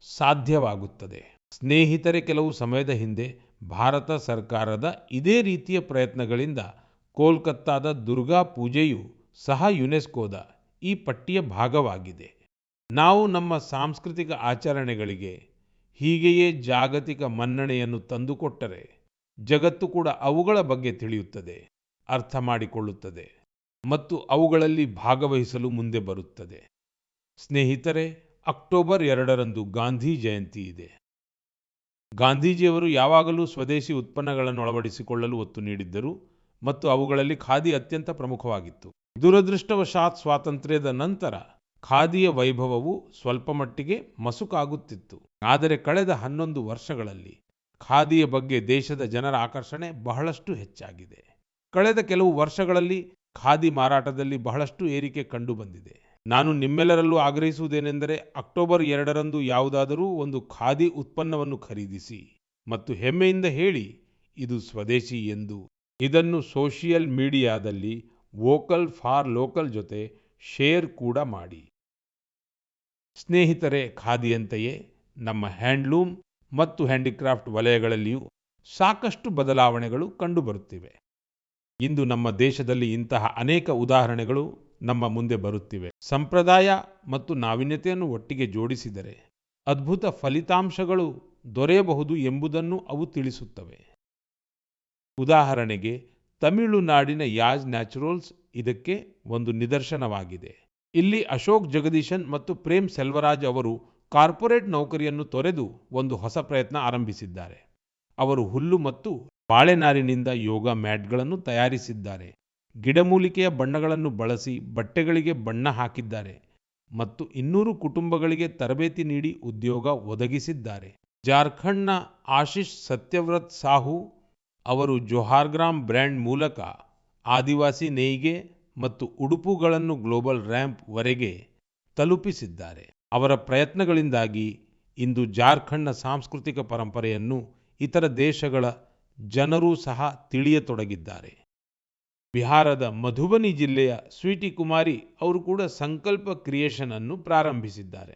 ಸಾಧ್ಯವಾಗುತ್ತದೆ. ಸ್ನೇಹಿತರೆ, ಕೆಲವು ಸಮಯದ ಹಿಂದೆ ಭಾರತ ಸರ್ಕಾರದ ಇದೇ ರೀತಿಯ ಪ್ರಯತ್ನಗಳಿಂದ ಕೋಲ್ಕತ್ತಾದ ದುರ್ಗಾ ಪೂಜೆಯು ಸಹ ಯುನೆಸ್ಕೋದ ಈ ಪಟ್ಟಿಯ ಭಾಗವಾಗಿದೆ. ನಾವು ನಮ್ಮ ಸಾಂಸ್ಕೃತಿಕ ಆಚರಣೆಗಳಿಗೆ ಹೀಗೆಯೇ ಜಾಗತಿಕ ಮನ್ನಣೆಯನ್ನು ತಂದುಕೊಟ್ಟರೆ ಜಗತ್ತು ಕೂಡ ಅವುಗಳ ಬಗ್ಗೆ ತಿಳಿಯುತ್ತದೆ, ಅರ್ಥ ಮಾಡಿಕೊಳ್ಳುತ್ತದೆ ಮತ್ತು ಅವುಗಳಲ್ಲಿ ಭಾಗವಹಿಸಲು ಮುಂದೆ ಬರುತ್ತದೆ. ಸ್ನೇಹಿತರೆ, ಅಕ್ಟೋಬರ್ 2ರಂದು ಗಾಂಧಿ ಜಯಂತಿ ಇದೆ. ಗಾಂಧೀಜಿಯವರು ಯಾವಾಗಲೂ ಸ್ವದೇಶಿ ಉತ್ಪನ್ನಗಳನ್ನು ಅಳವಡಿಸಿಕೊಳ್ಳಲು ಒತ್ತು ನೀಡಿದ್ದರು ಮತ್ತು ಅವುಗಳಲ್ಲಿ ಖಾದಿ ಅತ್ಯಂತ ಪ್ರಮುಖವಾಗಿತ್ತು. ದುರದೃಷ್ಟವಶಾತ್ ಸ್ವಾತಂತ್ರ್ಯದ ನಂತರ ಖಾದಿಯ ವೈಭವವು ಸ್ವಲ್ಪ ಮಟ್ಟಿಗೆ ಮಸುಕಾಗುತ್ತಿತ್ತು. ಆದರೆ ಕಳೆದ 11 ವರ್ಷಗಳಲ್ಲಿ ಖಾದಿಯ ಬಗ್ಗೆ ದೇಶದ ಜನರ ಆಕರ್ಷಣೆ ಬಹಳಷ್ಟು ಹೆಚ್ಚಾಗಿದೆ. ಕಳೆದ ಕೆಲವು ವರ್ಷಗಳಲ್ಲಿ ಖಾದಿ ಮಾರಾಟದಲ್ಲಿ ಬಹಳಷ್ಟು ಏರಿಕೆ ಕಂಡುಬಂದಿದೆ. ನಾನು ನಿಮ್ಮೆಲ್ಲರಲ್ಲೂ ಆಗ್ರಹಿಸುವುದೇನೆಂದರೆ, ಅಕ್ಟೋಬರ್ 2ರಂದು ಯಾವುದಾದರೂ ಒಂದು ಖಾದಿ ಉತ್ಪನ್ನವನ್ನು ಖರೀದಿಸಿ ಮತ್ತು ಹೆಮ್ಮೆಯಿಂದ ಹೇಳಿ ಇದು ಸ್ವದೇಶಿ ಎಂದು. ಇದನ್ನು ಸೋಷಿಯಲ್ ಮೀಡಿಯಾದಲ್ಲಿ ವೋಕಲ್ ಫಾರ್ ಲೋಕಲ್ ಜೊತೆ ಶೇರ್ ಕೂಡ ಮಾಡಿ. ಸ್ನೇಹಿತರೆ, ಖಾದಿಯಂತೆಯೇ ನಮ್ಮ ಹ್ಯಾಂಡ್ಲೂಮ್ ಮತ್ತು ಹ್ಯಾಂಡಿಕ್ರಾಫ್ಟ್ ವಲಯಗಳಲ್ಲಿಯೂ ಸಾಕಷ್ಟು ಬದಲಾವಣೆಗಳು ಕಂಡುಬರುತ್ತಿವೆ. ಇಂದು ನಮ್ಮ ದೇಶದಲ್ಲಿ ಇಂತಹ ಅನೇಕ ಉದಾಹರಣೆಗಳು ನಮ್ಮ ಮುಂದೆ ಬರುತ್ತಿವೆ. ಸಂಪ್ರದಾಯ ಮತ್ತು ನಾವೀನ್ಯತೆಯನ್ನು ಒಟ್ಟಿಗೆ ಜೋಡಿಸಿದರೆ ಅದ್ಭುತ ಫಲಿತಾಂಶಗಳು ದೊರೆಯಬಹುದು ಎಂಬುದನ್ನು ಅವು ತಿಳಿಸುತ್ತವೆ. ಉದಾಹರಣೆಗೆ, ತಮಿಳುನಾಡಿನ ಯಾಜ್ ನ್ಯಾಚುರಲ್ಸ್ ಇದಕ್ಕೆ ಒಂದು ನಿದರ್ಶನವಾಗಿದೆ. ಇಲ್ಲಿ ಅಶೋಕ್ ಜಗದೀಶನ್ ಮತ್ತು ಪ್ರೇಮ್ ಸೆಲ್ವರಾಜ್ ಅವರು ಕಾರ್ಪೊರೇಟ್ ನೌಕರಿಯನ್ನು ತೊರೆದು ಒಂದು ಹೊಸ ಪ್ರಯತ್ನ ಆರಂಭಿಸಿದ್ದಾರೆ. ಅವರು ಹುಲ್ಲು ಮತ್ತು ಬಾಳೆನಾರಿನಿಂದ ಯೋಗ ಮ್ಯಾಟ್ಗಳನ್ನು ತಯಾರಿಸಿದ್ದಾರೆ, ಗಿಡಮೂಲಿಕೆಯ ಬಣ್ಣಗಳನ್ನು ಬಳಸಿ ಬಟ್ಟೆಗಳಿಗೆ ಬಣ್ಣ ಹಾಕಿದ್ದಾರೆ ಮತ್ತು 200 ಕುಟುಂಬಗಳಿಗೆ ತರಬೇತಿ ನೀಡಿ ಉದ್ಯೋಗ ಒದಗಿಸಿದ್ದಾರೆ. ಜಾರ್ಖಂಡ್ನ ಆಶಿಷ್ ಸತ್ಯವ್ರತ್ ಸಾಹು ಅವರು ಜೋಹಾರ್ಗ್ರಾಮ್ ಬ್ರ್ಯಾಂಡ್ ಮೂಲಕ ಆದಿವಾಸಿ ನೇಯ್ಗೆ ಮತ್ತು ಉಡುಪುಗಳನ್ನು ಗ್ಲೋಬಲ್ ರ್ಯಾಂಪ್ ವರೆಗೆ ತಲುಪಿಸಿದ್ದಾರೆ. ಅವರ ಪ್ರಯತ್ನಗಳಿಂದಾಗಿ ಇಂದು ಜಾರ್ಖಂಡ್ನ ಸಾಂಸ್ಕೃತಿಕ ಪರಂಪರೆಯನ್ನು ಇತರ ದೇಶಗಳ ಜನರೂ ಸಹ ತಿಳಿಯತೊಡಗಿದ್ದಾರೆ. ಬಿಹಾರದ ಮಧುಬನಿ ಜಿಲ್ಲೆಯ ಸ್ವೀಟಿ ಕುಮಾರಿ ಅವರು ಕೂಡ ಸಂಕಲ್ಪ ಕ್ರಿಯೇಷನ್ ಅನ್ನು ಪ್ರಾರಂಭಿಸಿದ್ದಾರೆ.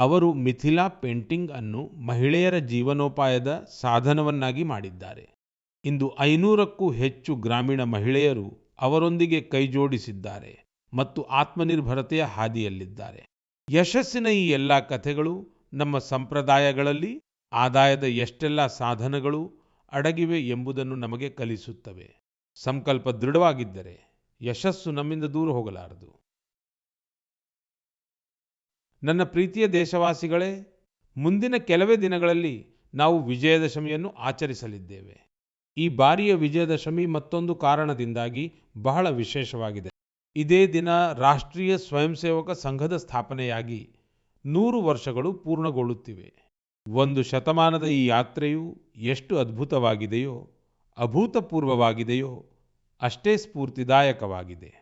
ಅವರು ಮಿಥಿಲಾ ಪೇಂಟಿಂಗ್ ಅನ್ನು ಮಹಿಳೆಯರ ಜೀವನೋಪಾಯದ ಸಾಧನವನ್ನಾಗಿ ಮಾಡಿದ್ದಾರೆ. ಇಂದು 500ಕ್ಕೂ ಹೆಚ್ಚು ಗ್ರಾಮೀಣ ಮಹಿಳೆಯರು ಅವರೊಂದಿಗೆ ಕೈಜೋಡಿಸಿದ್ದಾರೆ ಮತ್ತು ಆತ್ಮನಿರ್ಭರತೆಯ ಹಾದಿಯಲ್ಲಿದ್ದಾರೆ. ಯಶಸ್ಸಿನ ಈ ಎಲ್ಲ ಕಥೆಗಳು ನಮ್ಮ ಸಂಪ್ರದಾಯಗಳಲ್ಲಿ ಆದಾಯದ ಎಷ್ಟೆಲ್ಲ ಸಾಧನಗಳು ಅಡಗಿವೆ ಎಂಬುದನ್ನು ನಮಗೆ ಕಲಿಸುತ್ತವೆ. ಸಂಕಲ್ಪ ದೃಢವಾಗಿದ್ದರೆ ಯಶಸ್ಸು ನಮ್ಮಿಂದ ದೂರ ಹೋಗಲಾರದು. ನನ್ನ ಪ್ರೀತಿಯ ದೇಶವಾಸಿಗಳೇ, ಮುಂದಿನ ಕೆಲವೇ ದಿನಗಳಲ್ಲಿ ನಾವು ವಿಜಯದಶಮಿಯನ್ನು ಆಚರಿಸಲಿದ್ದೇವೆ. ಈ ಬಾರಿಯ ವಿಜಯದಶಮಿ ಮತ್ತೊಂದು ಕಾರಣದಿಂದಾಗಿ ಬಹಳ ವಿಶೇಷವಾಗಿದೆ. ಇದೇ ದಿನ ರಾಷ್ಟ್ರೀಯ ಸ್ವಯಂ ಸೇವಕ ಸಂಘದ ಸ್ಥಾಪನೆಯಾಗಿ 100 ವರ್ಷಗಳು ಪೂರ್ಣಗೊಳ್ಳುತ್ತಿವೆ. ಒಂದು ಶತಮಾನದ ಈ ಯಾತ್ರೆಯು ಎಷ್ಟು ಅದ್ಭುತವಾಗಿದೆಯೋ, ಅಭೂತಪೂರ್ವವಾಗಿದೆಯೋ, ಅಷ್ಟೇ ಸ್ಫೂರ್ತಿದಾಯಕವಾಗಿದೆ.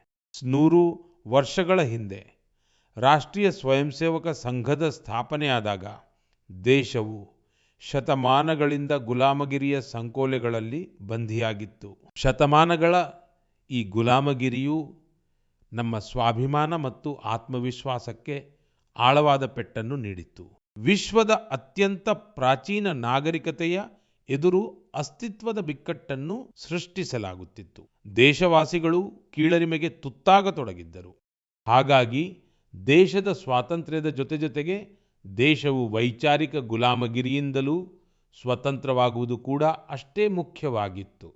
100 ವರ್ಷಗಳ ಹಿಂದೆ ರಾಷ್ಟ್ರೀಯ ಸ್ವಯಂ ಸೇವಕ ಸಂಘದ ಸ್ಥಾಪನೆಯಾದಾಗ ದೇಶವು ಶತಮಾನಗಳಿಂದ ಗುಲಾಮಗಿರಿಯ ಸಂಕೋಲೆಗಳಲ್ಲಿ ಬಂಧಿಯಾಗಿತ್ತು. ಶತಮಾನಗಳ ಈ ಗುಲಾಮಗಿರಿಯು ನಮ್ಮ ಸ್ವಾಭಿಮಾನ ಮತ್ತು ಆತ್ಮವಿಶ್ವಾಸಕ್ಕೆ ಆಳವಾದ ಪೆಟ್ಟನ್ನು ನೀಡಿತ್ತು. ವಿಶ್ವದ ಅತ್ಯಂತ ಪ್ರಾಚೀನ ನಾಗರಿಕತೆಯ ಎದುರು ಅಸ್ತಿತ್ವದ ಬಿಕ್ಕಟ್ಟನ್ನು ಸೃಷ್ಟಿಸಲಾಗುತ್ತಿತ್ತು. ದೇಶವಾಸಿಗಳು ಕೀಳರಿಮೆಗೆ ತುತ್ತಾಗತೊಡಗಿದ್ದರು. ಹಾಗಾಗಿ ದೇಶದ ಸ್ವಾತಂತ್ರ್ಯದ ಜೊತೆಗೆ ದೇಶವು ವೈಚಾರಿಕ ಗುಲಾಮಗಿರಿಯಿಂದಲೂ ಸ್ವತಂತ್ರವಾಗುವುದು ಕೂಡ ಅಷ್ಟೇ ಮುಖ್ಯವಾಗಿತ್ತು.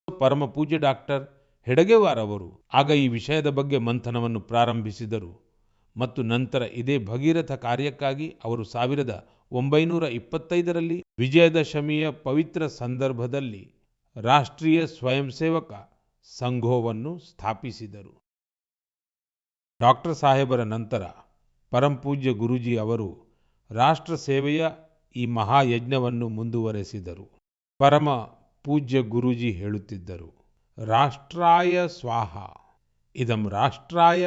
ಪರಮ ಪೂಜ್ಯ ಡಾಕ್ಟರ್ ಹೆಡಗೇವಾರ್ ಅವರು ಆಗ ಈ ವಿಷಯದ ಬಗ್ಗೆ ಮಂಥನವನ್ನು ಪ್ರಾರಂಭಿಸಿದರು ಮತ್ತು ನಂತರ ಇದೇ ಭಗೀರಥ ಕಾರ್ಯಕ್ಕಾಗಿ ಅವರು 1925ರಲ್ಲಿ ವಿಜಯದಶಮಿಯ ಪವಿತ್ರ ಸಂದರ್ಭದಲ್ಲಿ ರಾಷ್ಟ್ರೀಯ ಸ್ವಯಂ ಸೇವಕ ಸಂಘವನ್ನು ಸ್ಥಾಪಿಸಿದರು. ಡಾಕ್ಟರ್ ಸಾಹೇಬರ ನಂತರ ಪರಮಪೂಜ್ಯ ಗುರೂಜಿ ಅವರು ರಾಷ್ಟ್ರ ಸೇವೆಯ ಈ ಮಹಾಯಜ್ಞವನ್ನು ಮುಂದುವರೆಸಿದರು. ಪರಮ ಪೂಜ್ಯ ಗುರೂಜಿ ಹೇಳುತ್ತಿದ್ದರು, ರಾಷ್ಟ್ರಾಯ ಸ್ವಾಹ ಇದಂ ರಾಷ್ಟ್ರಾಯ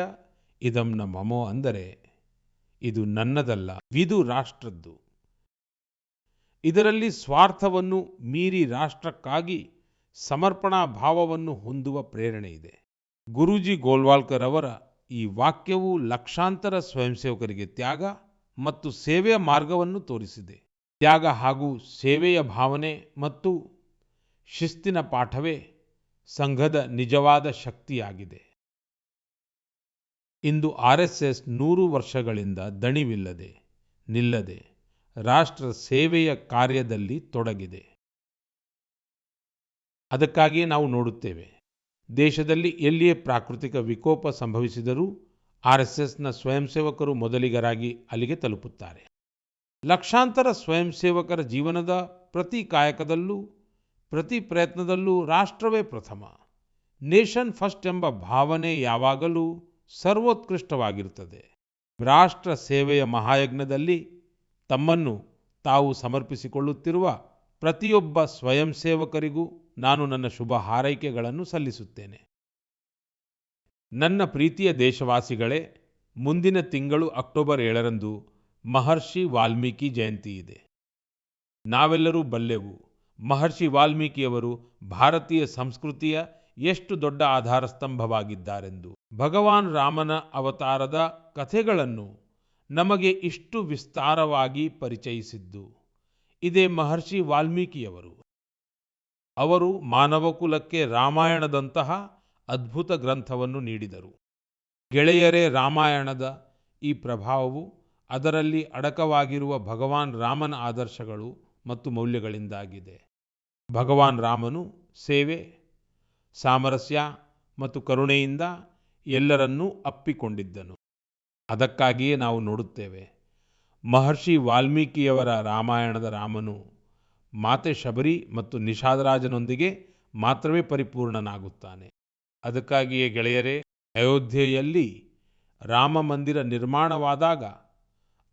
ಇದಂ ನ ಮಮೋ, ಅಂದರೆ ಇದು ನನ್ನದಲ್ಲ, ಇದು ರಾಷ್ಟ್ರದ್ದು. ಇದರಲ್ಲಿ ಸ್ವಾರ್ಥವನ್ನು ಮೀರಿ ರಾಷ್ಟ್ರಕ್ಕಾಗಿ ಸಮರ್ಪಣಾ ಭಾವವನ್ನು ಹೊಂದುವ ಪ್ರೇರಣೆ ಇದೆ. ಗುರೂಜಿ ಗೋಲ್ವಾಲ್ಕರ್ ಅವರ ಈ ವಾಕ್ಯವು ಲಕ್ಷಾಂತರ ಸ್ವಯಂ ಸೇವಕರಿಗೆ ತ್ಯಾಗ ಮತ್ತು ಸೇವೆಯ ಮಾರ್ಗವನ್ನು ತೋರಿಸಿದೆ. ತ್ಯಾಗ ಹಾಗೂ ಸೇವೆಯ ಭಾವನೆ ಮತ್ತು ಶಿಸ್ತಿನ ಪಾಠವೇ ಸಂಘದ ನಿಜವಾದ ಶಕ್ತಿಯಾಗಿದೆ. ಇಂದು ಆರ್ಎಸ್ಎಸ್ 100 ವರ್ಷಗಳಿಂದ ದಣಿವಿಲ್ಲದೆ ನಿಲ್ಲದೆ ರಾಷ್ಟ್ರ ಸೇವೆಯ ಕಾರ್ಯದಲ್ಲಿ ತೊಡಗಿದೆ. ಅದಕ್ಕಾಗಿಯೇ ನಾವು ನೋಡುತ್ತೇವೆ, ದೇಶದಲ್ಲಿ ಎಲ್ಲಿಯೇ ಪ್ರಾಕೃತಿಕ ವಿಕೋಪ ಸಂಭವಿಸಿದರೂ ಆರ್ಎಸ್ಎಸ್ನ ಸ್ವಯಂ ಸೇವಕರು ಮೊದಲಿಗರಾಗಿ ಅಲ್ಲಿಗೆ ತಲುಪುತ್ತಾರೆ. ಲಕ್ಷಾಂತರ ಸ್ವಯಂ ಸೇವಕರ ಜೀವನದ ಪ್ರತಿ ಕಾಯಕದಲ್ಲೂ ಪ್ರತಿ ಪ್ರಯತ್ನದಲ್ಲೂ ರಾಷ್ಟ್ರವೇ ಪ್ರಥಮ, ನೇಷನ್ ಫಸ್ಟ್ ಎಂಬ ಭಾವನೆ ಯಾವಾಗಲೂ ಸರ್ವೋತ್ಕೃಷ್ಟವಾಗಿರುತ್ತದೆ. ರಾಷ್ಟ್ರ ಸೇವೆಯ ಮಹಾಯಜ್ಞದಲ್ಲಿ ತಮ್ಮನ್ನು ತಾವು ಸಮರ್ಪಿಸಿಕೊಳ್ಳುತ್ತಿರುವ ಪ್ರತಿಯೊಬ್ಬ ಸ್ವಯಂ ಸೇವಕರಿಗೂ ನಾನು ನನ್ನ ಶುಭ ಹಾರೈಕೆಗಳನ್ನು ಸಲ್ಲಿಸುತ್ತೇನೆ. ನನ್ನ ಪ್ರೀತಿಯ ದೇಶವಾಸಿಗಳೇ, ಮುಂದಿನ ತಿಂಗಳು ಅಕ್ಟೋಬರ್ 7ರಂದು ಮಹರ್ಷಿ ವಾಲ್ಮೀಕಿ ಜಯಂತಿ ಇದೆ. ನಾವೆಲ್ಲರೂ ಬಲ್ಲೆವು, ಮಹರ್ಷಿ ವಾಲ್ಮೀಕಿಯವರು ಭಾರತೀಯ ಸಂಸ್ಕೃತಿಯ ಎಷ್ಟು ದೊಡ್ಡ ಆಧಾರ ಸ್ತಂಭವಾಗಿದ್ದಾರೆಂದು. ಭಗವಾನ್ ರಾಮನ ಅವತಾರದ ಕಥೆಗಳನ್ನು ನಮಗೆ ಇಷ್ಟು ವಿಸ್ತಾರವಾಗಿ ಪರಿಚಯಿಸಿದ್ದು ಇದೇ ಮಹರ್ಷಿ ವಾಲ್ಮೀಕಿಯವರು. ಅವರು ಮಾನವಕುಲಕ್ಕೆ ರಾಮಾಯಣದಂತಹ ಅದ್ಭುತ ಗ್ರಂಥವನ್ನು ನೀಡಿದರು. ಗೆಳೆಯರೇ, ರಾಮಾಯಣದ ಈ ಪ್ರಭಾವವು ಅದರಲ್ಲಿ ಅಡಕವಾಗಿರುವ ಭಗವಾನ್ ರಾಮನ ಆದರ್ಶಗಳು ಮತ್ತು ಮೌಲ್ಯಗಳಿಂದಾಗಿದೆ. ಭಗವಾನ್ ರಾಮನು ಸೇವೆ, ಸಾಮರಸ್ಯ ಮತ್ತು ಕರುಣೆಯಿಂದ ಎಲ್ಲರನ್ನೂ ಅಪ್ಪಿಕೊಂಡಿದ್ದನು. ಅದಕ್ಕಾಗಿಯೇ ನಾವು ನೋಡುತ್ತೇವೆ, ಮಹರ್ಷಿ ವಾಲ್ಮೀಕಿಯವರ ರಾಮಾಯಣದ ರಾಮನು ಮಾತೆ ಶಬರಿ ಮತ್ತು ನಿಷಾದರಾಜನೊಂದಿಗೆ ಮಾತ್ರವೇ ಪರಿಪೂರ್ಣನಾಗುತ್ತಾನೆ. ಅದಕ್ಕಾಗಿಯೇ ಗೆಳೆಯರೇ, ಅಯೋಧ್ಯೆಯಲ್ಲಿ ರಾಮ ಮಂದಿರ ನಿರ್ಮಾಣವಾದಾಗ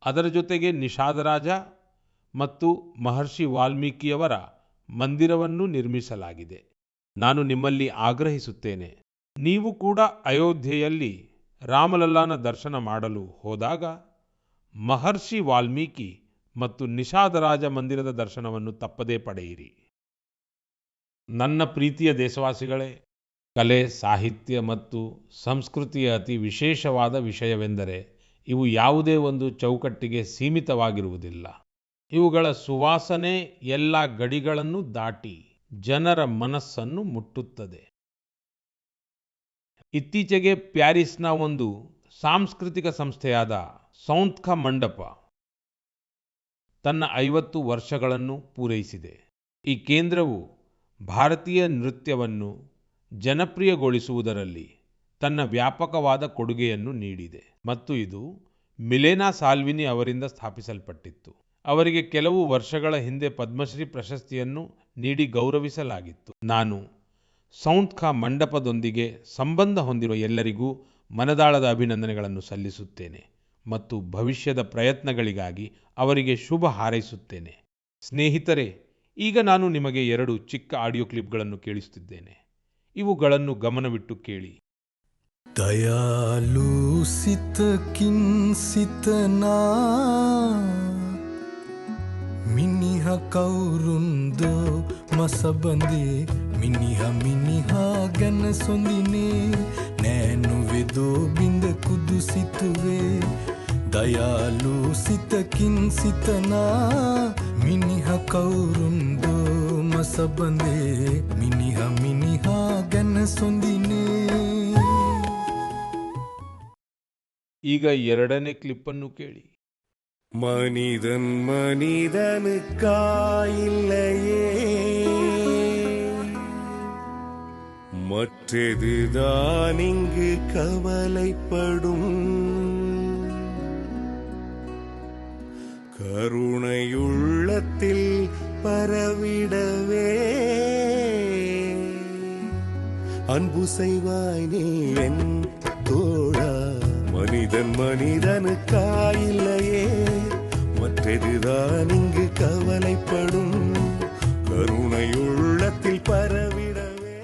ಅದರ ಜೊತೆಗೆ ನಿಷಾದರಾಜ ಮತ್ತು ಮಹರ್ಷಿ ವಾಲ್ಮೀಕಿಯವರ ಮಂದಿರವನ್ನು ನಿರ್ಮಿಸಲಾಗಿದೆ. ನಾನು ನಿಮ್ಮಲ್ಲಿ ಆಗ್ರಹಿಸುತ್ತೇನೆ, ನೀವು ಕೂಡ ಅಯೋಧ್ಯೆಯಲ್ಲಿ ರಾಮಲಲ್ಲಾನ ದರ್ಶನ ಮಾಡಲು ಹೋದಾಗ ಮಹರ್ಷಿ ವಾಲ್ಮೀಕಿ ಮತ್ತು ನಿಷಾದರಾಜ ಮಂದಿರದ ದರ್ಶನವನ್ನು ತಪ್ಪದೇ ಪಡೆಯಿರಿ. ನನ್ನ ಪ್ರೀತಿಯ ದೇಶವಾಸಿಗಳೇ, ಕಲೆ, ಸಾಹಿತ್ಯ ಮತ್ತು ಸಂಸ್ಕೃತಿಯ ಅತಿ ವಿಶೇಷವಾದ ವಿಷಯವೆಂದರೆ ಇವು ಯಾವುದೇ ಒಂದು ಚೌಕಟ್ಟಿಗೆ ಸೀಮಿತವಾಗಿರುವುದಿಲ್ಲ. ಇವುಗಳ ಸುವಾಸನೆ ಎಲ್ಲ ಗಡಿಗಳನ್ನು ದಾಟಿ ಜನರ ಮನಸ್ಸನ್ನು ಮುಟ್ಟುತ್ತದೆ. ಇತ್ತೀಚೆಗೆ ಪ್ಯಾರಿಸ್ನ ಒಂದು ಸಾಂಸ್ಕೃತಿಕ ಸಂಸ್ಥೆಯಾದ ಸೌಂತ್ಖ ಮಂಡಪ ತನ್ನ 50 ವರ್ಷಗಳನ್ನು ಪೂರೈಸಿದೆ. ಈ ಕೇಂದ್ರವು ಭಾರತೀಯ ನೃತ್ಯವನ್ನು ಜನಪ್ರಿಯಗೊಳಿಸುವುದರಲ್ಲಿ ತನ್ನ ವ್ಯಾಪಕವಾದ ಕೊಡುಗೆಯನ್ನು ನೀಡಿದೆ ಮತ್ತು ಇದು ಮಿಲೇನಾ ಸಾಲ್ವಿನಿ ಅವರಿಂದ ಸ್ಥಾಪಿಸಲ್ಪಟ್ಟಿತ್ತು. ಅವರಿಗೆ ಕೆಲವು ವರ್ಷಗಳ ಹಿಂದೆ ಪದ್ಮಶ್ರೀ ಪ್ರಶಸ್ತಿಯನ್ನು ನೀಡಿ ಗೌರವಿಸಲಾಗಿತ್ತು. ನಾನು ಸೌಂತ್ಖ ಮಂಡಪದೊಂದಿಗೆ ಸಂಬಂಧ ಹೊಂದಿರುವ ಎಲ್ಲರಿಗೂ ಮನದಾಳದ ಅಭಿನಂದನೆಗಳನ್ನು ಸಲ್ಲಿಸುತ್ತೇನೆ ಮತ್ತು ಭವಿಷ್ಯದ ಪ್ರಯತ್ನಗಳಿಗಾಗಿ ಅವರಿಗೆ ಶುಭ ಹಾರೈಸುತ್ತೇನೆ. ಸ್ನೇಹಿತರೆ, ಈಗ ನಾನು ನಿಮಗೆ 2 ಚಿಕ್ಕ ಆಡಿಯೋ ಕ್ಲಿಪ್ಗಳನ್ನು ಕೇಳಿಸುತ್ತಿದ್ದೇನೆ. ಇವುಗಳನ್ನು ಗಮನವಿಟ್ಟು ಕೇಳಿ. ದಯಾಲು ಸಿತಕಿನ್ ಸಿತನಾ ಮಿನಿಹ ಕೌರುಂದೋ ಮಸಬಂದೆ ಮಿನಿಹ ಮಿನಿಹ ಗನ ಸೊಂದಿನೆ ನೇನು ವೆದೋ ಬಿಂದ ಕುದುಸಿತುವೆ ದಯಾಲು ಸಿತಕಿನ್ ಸಿತನಾ ಮಿನಿಹ ಕೌರುಂದೋ ಮಸಬಂದೆ ಮಿನಿಹ ಮಿನಿಹ ಗನ ಸೊಂದಿನೆ. ಈಗ 2ನೇ ಕ್ಲಿಪ್ ಅನ್ನು ಕೇಳಿ. மனிதன் மனிதனுக்காயில்லையே மற்றதுதான் இங்கு கவலைப்படும் கருணையுள்ளத்தில் பரவிடவே அன்பு செய்வாய் நீ என் தோழா. மனிதன் மனிதனுக்காயில்லையே, மற்றதுதான் இங்கு கவலைப்படும் ಕರುಣೆಯುಳ್ಳத்தில் ಪರವಿಡವೇ.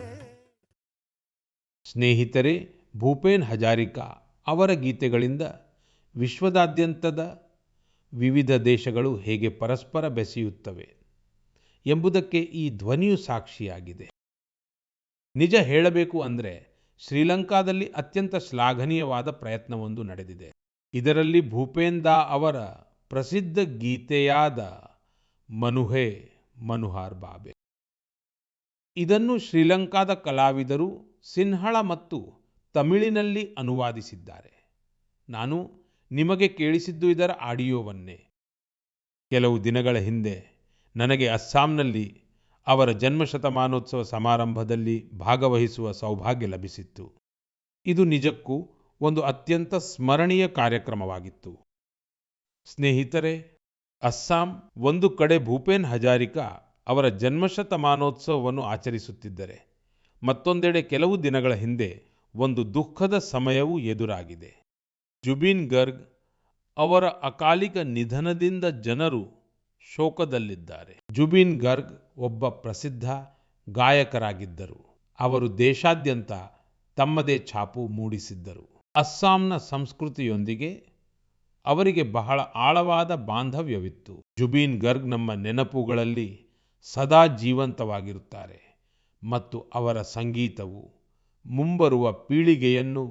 ಸ್ನೇಹಿತರೆ, ಭೂಪೇನ್ ಹಜಾರಿಕಾ ಅವರ ಗೀತೆಗಳಿಂದ ವಿಶ್ವದಾದ್ಯಂತದ ವಿವಿಧ ದೇಶಗಳು ಹೇಗೆ ಪರಸ್ಪರ ಬೆಸೆಯುತ್ತವೆ ಎಂಬುದಕ್ಕೆ ಈ ಧ್ವನಿಯು ಸಾಕ್ಷಿಯಾಗಿದೆ. ನಿಜ ಹೇಳಬೇಕು ಅಂದರೆ ಶ್ರೀಲಂಕಾದಲ್ಲಿ ಅತ್ಯಂತ ಶ್ಲಾಘನೀಯವಾದ ಪ್ರಯತ್ನವೊಂದು ನಡೆದಿದೆ. ಇದರಲ್ಲಿ ಭೂಪೇನ್ ದಾ ಅವರ ಪ್ರಸಿದ್ಧ ಗೀತೆಯಾದ ಮನುಹೇ ಮನುಹಾರ್ ಬಾಬೆ, ಇದನ್ನು ಶ್ರೀಲಂಕಾದ ಕಲಾವಿದರು ಸಿನ್ಹಳ ಮತ್ತು ತಮಿಳಿನಲ್ಲಿ ಅನುವಾದಿಸಿದ್ದಾರೆ. ನಾನು ನಿಮಗೆ ಕೇಳಿಸಿದ್ದು ಇದರ ಆಡಿಯೋವನ್ನೇ. ಕೆಲವು ದಿನಗಳ ಹಿಂದೆ ನನಗೆ ಅಸ್ಸಾಂನಲ್ಲಿ ಅವರ ಜನ್ಮಶತಮಾನೋತ್ಸವ ಸಮಾರಂಭದಲ್ಲಿ ಭಾಗವಹಿಸುವ ಸೌಭಾಗ್ಯ ಲಭಿಸಿತ್ತು. ಇದು ನಿಜಕ್ಕೂ ಒಂದು ಅತ್ಯಂತ ಸ್ಮರಣೀಯ ಕಾರ್ಯಕ್ರಮವಾಗಿತ್ತು. ಸ್ನೇಹಿತರೆ, ಅಸ್ಸಾಂ ಒಂದು ಕಡೆ ಭೂಪೇನ್ ಹಜಾರಿಕಾ ಅವರ ಜನ್ಮಶತಮಾನೋತ್ಸವವನ್ನು ಆಚರಿಸುತ್ತಿದ್ದರೆ, ಮತ್ತೊಂದೆಡೆ ಕೆಲವು ದಿನಗಳ ಹಿಂದೆ ಒಂದು ದುಃಖದ ಸಮಯವೂ ಎದುರಾಗಿದೆ. ಜುಬಿನ್ ಗರ್ಗ್ ಅವರ ಅಕಾಲಿಕ ನಿಧನದಿಂದ ಜನರು ಶೋಕದಲ್ಲಿದ್ದಾರೆ. ಜುಬಿನ್ ಗರ್ಗ್ ಒಬ್ಬ ಪ್ರಸಿದ್ಧ ಗಾಯಕರಾಗಿದ್ದರು. ಅವರು ದೇಶಾದ್ಯಂತ ತಮ್ಮದೇ ಛಾಪು ಮೂಡಿಸಿದ್ದರು. ಅಸ್ಸಾಂನ ಸಂಸ್ಕೃತಿಯೊಂದಿಗೆ ಅವರಿಗೆ ಬಹಳ ಆಳವಾದ ಬಾಂಧವ್ಯವಿತ್ತು. ಜುಬಿನ್ ಗರ್ಗ್ ನಮ್ಮ ನೆನಪುಗಳಲ್ಲಿ ಸದಾ ಜೀವಂತವಾಗಿರುತ್ತಾರೆ ಮತ್ತು ಅವರ ಸಂಗೀತವು ಮುಂಬರುವ ಪೀಳಿಗೆಯನ್ನು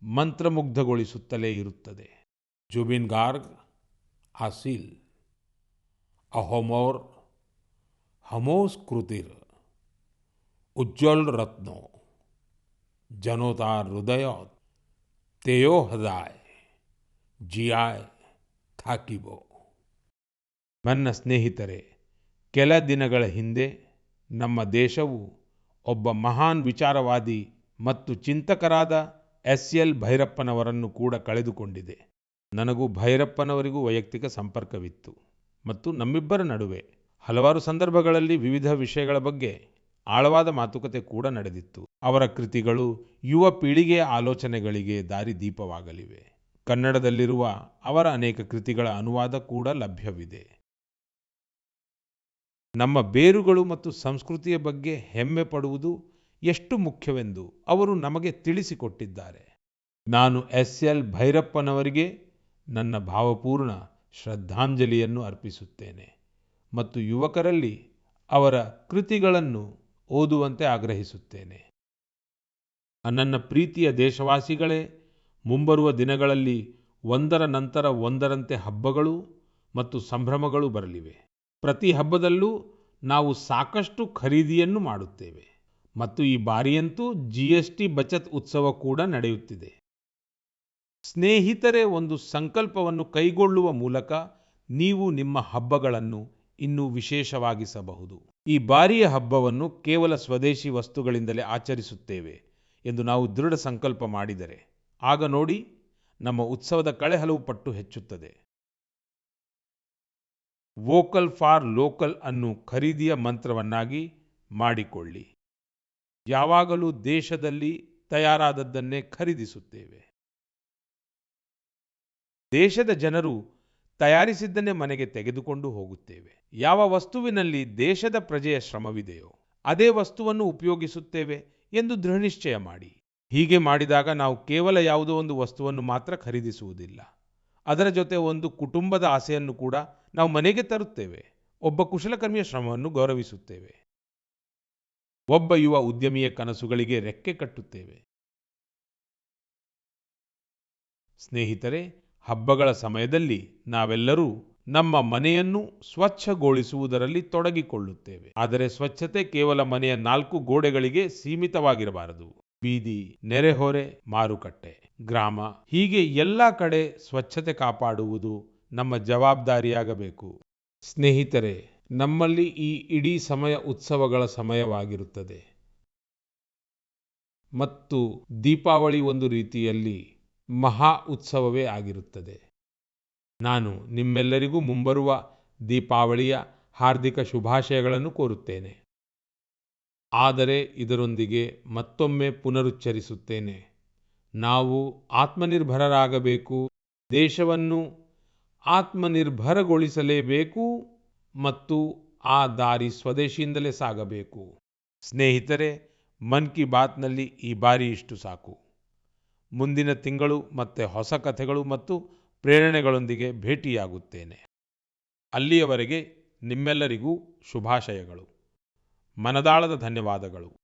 ಮಂತ್ರಮುಗ್ಧಗೊಳಿಸುತ್ತಲೇ ಇರುತ್ತದೆ. ಜುಬಿನ್ ಗಾರ್ಗ್ ಆಸೀಲ್ ಅಹೋಮೋರ್ ಹಮೋಸ್ ಕೃತಿರ್ ಉಜ್ವಲ್ ರತ್ನೋ ಜನೋತಾರ್ ಹೃದಯ ತೇಯೋ ಹದಾಯ್ ಜಿಯಾಯ್ ಥಾಕಿಬೋ. ನನ್ನ ಸ್ನೇಹಿತರೆ, ಕೆಲ ದಿನಗಳ ಹಿಂದೆ ನಮ್ಮ ದೇಶವು ಒಬ್ಬ ಮಹಾನ್ ವಿಚಾರವಾದಿ ಮತ್ತು ಚಿಂತಕರಾದ ಎಸ್.ಎಲ್. ಭೈರಪ್ಪನವರನ್ನು ಕೂಡ ಕಳೆದುಕೊಂಡಿದೆ. ನನಗೂ ಭೈರಪ್ಪನವರಿಗೂ ವೈಯಕ್ತಿಕ ಸಂಪರ್ಕವಿತ್ತು ಮತ್ತು ನಮ್ಮಿಬ್ಬರ ನಡುವೆ ಹಲವಾರು ಸಂದರ್ಭಗಳಲ್ಲಿ ವಿವಿಧ ವಿಷಯಗಳ ಬಗ್ಗೆ ಆಳವಾದ ಮಾತುಕತೆ ಕೂಡ ನಡೆದಿತ್ತು. ಅವರ ಕೃತಿಗಳು ಯುವ ಪೀಳಿಗೆಯ ಆಲೋಚನೆಗಳಿಗೆ ದಾರಿದೀಪವಾಗಲಿವೆ. ಕನ್ನಡದಲ್ಲಿರುವ ಅವರ ಅನೇಕ ಕೃತಿಗಳ ಅನುವಾದ ಕೂಡ ಲಭ್ಯವಿದೆ. ನಮ್ಮ ಬೇರುಗಳು ಮತ್ತು ಸಂಸ್ಕೃತಿಯ ಬಗ್ಗೆ ಹೆಮ್ಮೆ ಪಡುವುದು ಎಷ್ಟು ಮುಖ್ಯವೆಂದು ಅವರು ನಮಗೆ ತಿಳಿಸಿಕೊಟ್ಟಿದ್ದಾರೆ. ನಾನು ಎಸ್.ಎಲ್. ಭೈರಪ್ಪನವರಿಗೆ ನನ್ನ ಭಾವಪೂರ್ಣ ಶ್ರದ್ಧಾಂಜಲಿಯನ್ನು ಅರ್ಪಿಸುತ್ತೇನೆ ಮತ್ತು ಯುವಕರಲ್ಲಿ ಅವರ ಕೃತಿಗಳನ್ನು ಓದುವಂತೆ ಆಗ್ರಹಿಸುತ್ತೇನೆ. ನನ್ನ ಪ್ರೀತಿಯ ದೇಶವಾಸಿಗಳೇ, ಮುಂಬರುವ ದಿನಗಳಲ್ಲಿ ಒಂದರ ನಂತರ ಒಂದರಂತೆ ಹಬ್ಬಗಳು ಮತ್ತು ಸಂಭ್ರಮಗಳು ಬರಲಿವೆ. ಪ್ರತಿ ಹಬ್ಬದಲ್ಲೂ ನಾವು ಸಾಕಷ್ಟು ಖರೀದಿಯನ್ನು ಮಾಡುತ್ತೇವೆ ಮತ್ತು ಈ ಬಾರಿಯಂತೂ GST ಬಚತ್ ಉತ್ಸವ ಕೂಡ ನಡೆಯುತ್ತಿದೆ. ಸ್ನೇಹಿತರೆ, ಒಂದು ಸಂಕಲ್ಪವನ್ನು ಕೈಗೊಳ್ಳುವ ಮೂಲಕ ನೀವು ನಿಮ್ಮ ಹಬ್ಬಗಳನ್ನು ಇನ್ನೂ ವಿಶೇಷವಾಗಿಸಬಹುದು. ಈ ಬಾರಿಯ ಹಬ್ಬವನ್ನು ಕೇವಲ ಸ್ವದೇಶಿ ವಸ್ತುಗಳಿಂದಲೇ ಆಚರಿಸುತ್ತೇವೆ ಎಂದು ನಾವು ದೃಢ ಸಂಕಲ್ಪ ಮಾಡಿದರೆ, ಆಗ ನೋಡಿ ನಮ್ಮ ಉತ್ಸವದ ಕಳೆ ಹಲವು ಪಟ್ಟು ಹೆಚ್ಚುತ್ತದೆ. ವೋಕಲ್ ಫಾರ್ ಲೋಕಲ್ ಅನ್ನು ಖರೀದಿಯ ಮಂತ್ರವನ್ನಾಗಿ ಮಾಡಿಕೊಳ್ಳಿ. ಯಾವಾಗಲೂ ದೇಶದಲ್ಲಿ ತಯಾರಾದದ್ದನ್ನೇ ಖರೀದಿಸುತ್ತೇವೆ. ದೇಶದ ಜನರು ತಯಾರಿಸಿದ್ದನ್ನೇ ಮನೆಗೆ ತೆಗೆದುಕೊಂಡು ಹೋಗುತ್ತೇವೆ. ಯಾವ ವಸ್ತುವಿನಲ್ಲಿ ದೇಶದ ಪ್ರಜೆಯ ಶ್ರಮವಿದೆಯೋ ಅದೇ ವಸ್ತುವನ್ನು ಉಪಯೋಗಿಸುತ್ತೇವೆ ಎಂದು ದೃಢನಿಶ್ಚಯ ಮಾಡಿ. ಹೀಗೆ ಮಾಡಿದಾಗ ನಾವು ಕೇವಲ ಯಾವುದೋ ಒಂದು ವಸ್ತುವನ್ನು ಮಾತ್ರ ಖರೀದಿಸುವುದಿಲ್ಲ, ಅದರ ಜೊತೆ ಒಂದು ಕುಟುಂಬದ ಆಸೆಯನ್ನು ಕೂಡ ನಾವು ಮನೆಗೆ ತರುತ್ತೇವೆ. ಒಬ್ಬ ಕುಶಲಕರ್ಮಿಯ ಶ್ರಮವನ್ನು ಗೌರವಿಸುತ್ತೇವೆ. ಒಬ್ಬ ಯುವ ಉದ್ಯಮಿಯ ಕನಸುಗಳಿಗೆ ರೆಕ್ಕೆ ಕಟ್ಟುತ್ತೇವೆ. ಸ್ನೇಹಿತರೆ, ಹಬ್ಬಗಳ ಸಮಯದಲ್ಲಿ ನಾವೆಲ್ಲರೂ ನಮ್ಮ ಮನೆಯನ್ನು ಸ್ವಚ್ಛಗೊಳಿಸುವುದರಲ್ಲಿ ತೊಡಗಿಕೊಳ್ಳುತ್ತೇವೆ. ಆದರೆ ಸ್ವಚ್ಛತೆ ಕೇವಲ ಮನೆಯ 4 ಗೋಡೆಗಳಿಗೆ ಸೀಮಿತವಾಗಿರಬಾರದು. ಬೀದಿ, ನೆರೆಹೊರೆ, ಮಾರುಕಟ್ಟೆ, ಗ್ರಾಮ, ಹೀಗೆ ಎಲ್ಲ ಕಡೆ ಸ್ವಚ್ಛತೆ ಕಾಪಾಡುವುದು ನಮ್ಮ ಜವಾಬ್ದಾರಿಯಾಗಬೇಕು. ಸ್ನೇಹಿತರೆ, ನಮ್ಮಲ್ಲಿ ಈ ಇಡೀ ಸಮಯ ಉತ್ಸವಗಳ ಸಮಯವಾಗಿರುತ್ತದೆ. ಮತ್ತು ದೀಪಾವಳಿ ಒಂದು ರೀತಿಯಲ್ಲಿ ಮಹಾ ಉತ್ಸವವೇ ಆಗಿರುತ್ತದೆ. ನಾನು ನಿಮ್ಮೆಲ್ಲರಿಗೂ ಮುಂಬರುವ ದೀಪಾವಳಿಯ ಹಾರ್ದಿಕ ಶುಭಾಶಯಗಳನ್ನು ಕೋರುತ್ತೇನೆ. ಆದರೆ ಇದರೊಂದಿಗೆ ಮತ್ತೊಮ್ಮೆ ಪುನರುಚ್ಚರಿಸುತ್ತೇನೆ, ನಾವು ಆತ್ಮನಿರ್ಭರರಾಗಬೇಕು, ದೇಶವನ್ನು ಆತ್ಮನಿರ್ಭರಗೊಳಿಸಲೇಬೇಕು ಮತ್ತು ಆ ದಾರಿ ಸ್ವದೇಶಿಯಿಂದಲೇ ಸಾಗಬೇಕು. ಸ್ನೇಹಿತರೆ, ಮನ್ ಕಿ ಬಾತ್ನಲ್ಲಿ ಈ ಬಾರಿ ಇಷ್ಟು ಸಾಕು. ಮುಂದಿನ ತಿಂಗಳು ಮತ್ತೆ ಹೊಸ ಕಥೆಗಳು ಮತ್ತು ಪ್ರೇರಣೆಗಳೊಂದಿಗೆ ಭೇಟಿಯಾಗುತ್ತೇನೆ. ಅಲ್ಲಿಯವರೆಗೆ ನಿಮ್ಮೆಲ್ಲರಿಗೂ ಶುಭಾಶಯಗಳು. ಮನದಾಳದ ಧನ್ಯವಾದಗಳು.